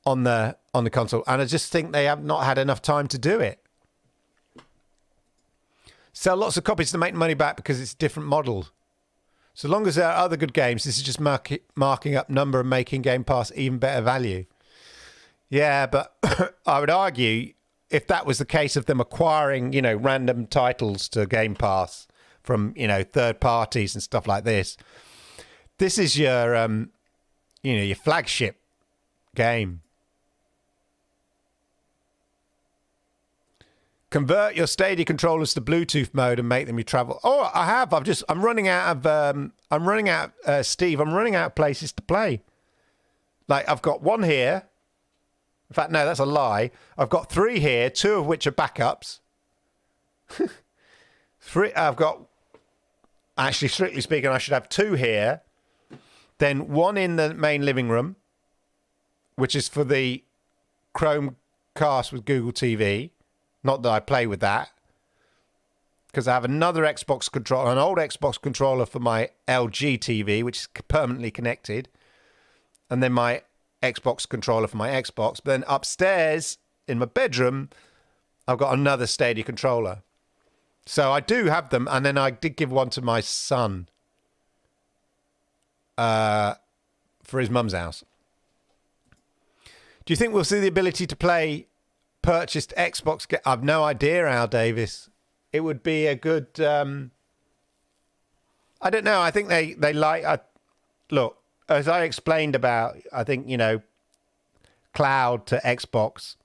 on the console. And I just think they have not had enough time to do it. Sell lots of copies to make money back because it's a different model. So long as there are other good games, this is just marking up number and making Game Pass even better value. Yeah, but I would argue if that was the case of them acquiring, you know, random titles to Game Pass from, you know, third parties and stuff like this, this is your, you know, your flagship game. Convert your Stadia controllers to Bluetooth mode and make them your travel. Oh, I have. I'm running out of, Steve, I'm running out of places to play. Like, I've got one here. In fact, no, that's a lie. I've got 3 here, 2 of which are backups. 3, I've got, actually, strictly speaking, I should have 2 here. Then 1 in the main living room, which is for the Chromecast with Google TV. Not that I play with that, because I have another Xbox controller, an old Xbox controller for my LG TV, which is permanently connected, and then my Xbox controller for my Xbox. But then upstairs in my bedroom, I've got another Stadia controller. So I do have them, and then I did give one to my son for his mum's house. Do you think we'll see the ability to play purchased Xbox game? I've no idea, Al Davis. It would be a good... I don't know. I think they like... look, as I explained about, I think, you know, cloud to Xbox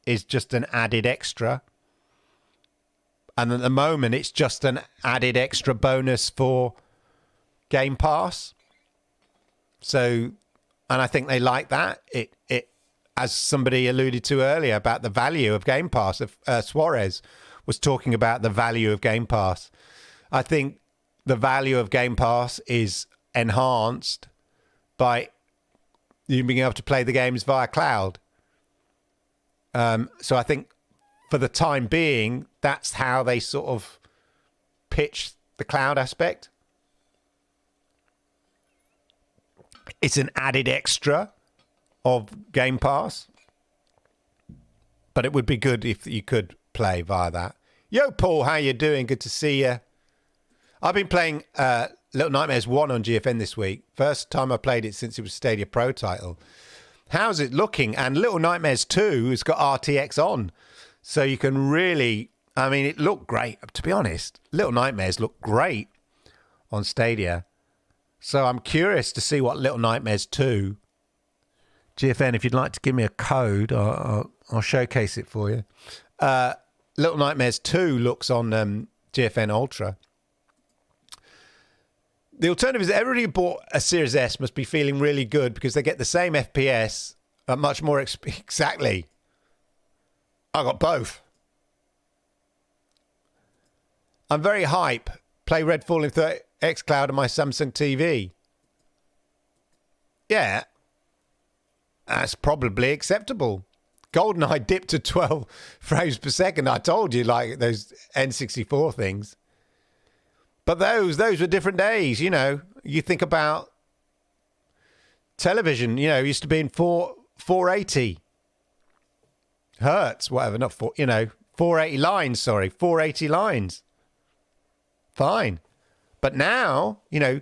is just an added extra. And at the moment, it's just an added extra bonus for Game Pass. So, and I think they like that. It as somebody alluded to earlier about the value of Game Pass, Suarez was talking about the value of Game Pass. I think the value of Game Pass is enhanced by you being able to play the games via cloud. So I think for the time being, that's how they sort of pitch the cloud aspect. It's an added extra of Game Pass, but it would be good if you could play via that. Yo, Paul, how you doing? Good to see you. I've been playing Little Nightmares 1 on GFN this week. First time I played it since it was Stadia Pro title. How's it looking? And Little Nightmares 2 has got RTX on, so you can really, I mean, it looked great. To be honest, Little Nightmares look great on Stadia. So I'm curious to see what Little Nightmares 2... GFN, if you'd like to give me a code, I'll showcase it for you. Little Nightmares 2 looks on GFN Ultra. The alternative is everybody who bought a Series S must be feeling really good because they get the same FPS at much more... Exactly. I got both. I'm very hype. Play Redfall in xCloud on my Samsung TV. Yeah. That's probably acceptable. GoldenEye dipped to 12 frames per second. I told you, like those N64 things. But those were different days, you know. You think about television, you know, used to be in 480 hertz, whatever, not 480 lines, sorry, 480 lines. Fine. But now, you know,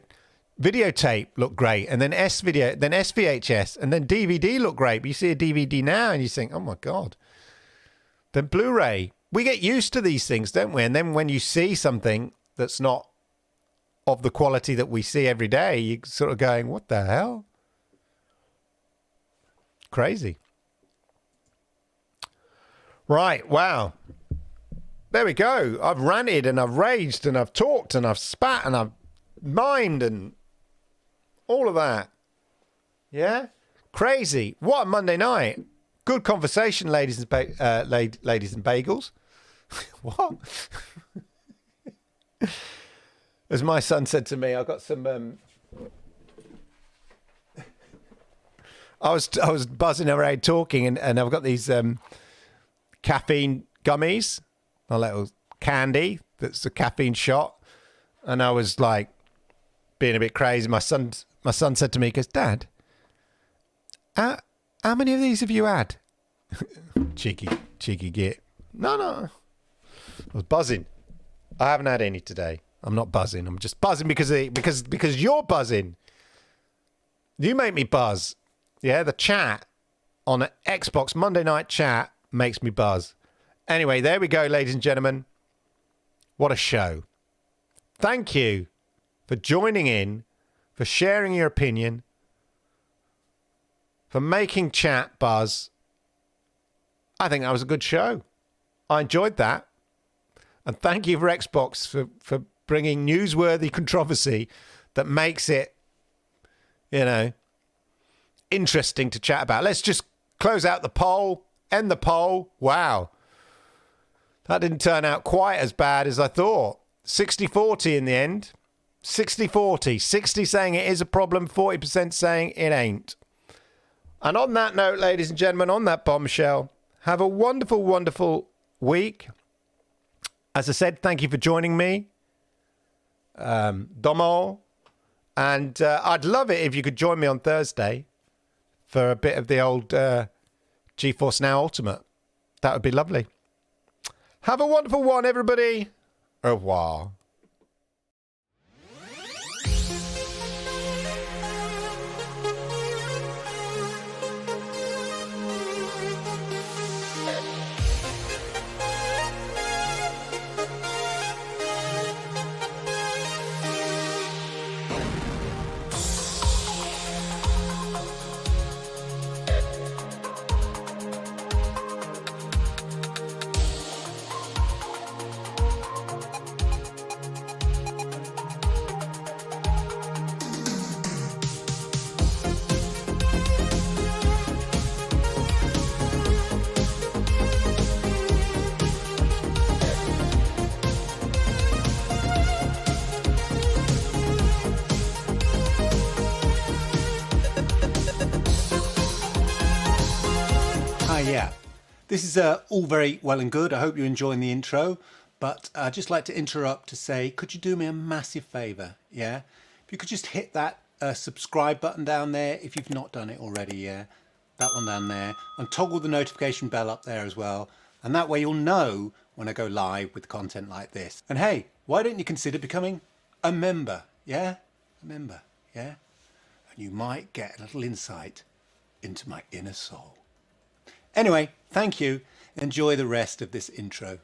videotape looked great, and then S-video, then SVHS, and then DVD looked great. But you see a DVD now and you think, oh my God. Then Blu-ray. We get used to these things, don't we? And then when you see something that's not of the quality that we see every day, you're sort of going, what the hell? Crazy. Right, wow. There we go. I've ranted and I've raged and I've talked and I've spat and I've mimed and all of that. Yeah? Crazy. What a Monday night. Good conversation, ladies and ladies and bagels. What? As my son said to me, I got some. I was buzzing around talking, and I've got these caffeine gummies, a little candy that's a caffeine shot, and I was like being a bit crazy. My son said to me, he goes, "Dad, how many of these have you had?" cheeky git. No. I was buzzing. I haven't had any today. I'm not buzzing. I'm just buzzing because you're buzzing. You make me buzz. Yeah, the chat on Xbox Monday Night Chat makes me buzz. Anyway, there we go, ladies and gentlemen. What a show. Thank you for joining in, for sharing your opinion, for making chat buzz. I think that was a good show. I enjoyed that. And thank you for Xbox for bringing newsworthy controversy that makes it, interesting to chat about. Let's just close out the poll, end the poll. Wow. That didn't turn out quite as bad as I thought. 60-40 in the end. 60-40. 60 saying it is a problem, 40% saying it ain't. And on that note, ladies and gentlemen, on that bombshell, have a wonderful, wonderful week. As I said, thank you for joining me, Domo. And I'd love it if you could join me on Thursday for a bit of the old GeForce Now Ultimate. That would be lovely. Have a wonderful one, everybody. Au revoir. Yeah, this is all very well and good. I hope you're enjoying the intro, but I'd just like to interrupt to say, could you do me a massive favour? Yeah, if you could just hit that subscribe button down there if you've not done it already. Yeah, that one down there, and toggle the notification bell up there as well, and that way you'll know when I go live with content like this. And hey, why don't you consider becoming a member? Yeah, a member. Yeah, and you might get a little insight into my inner soul. Anyway, thank you. Enjoy the rest of this intro.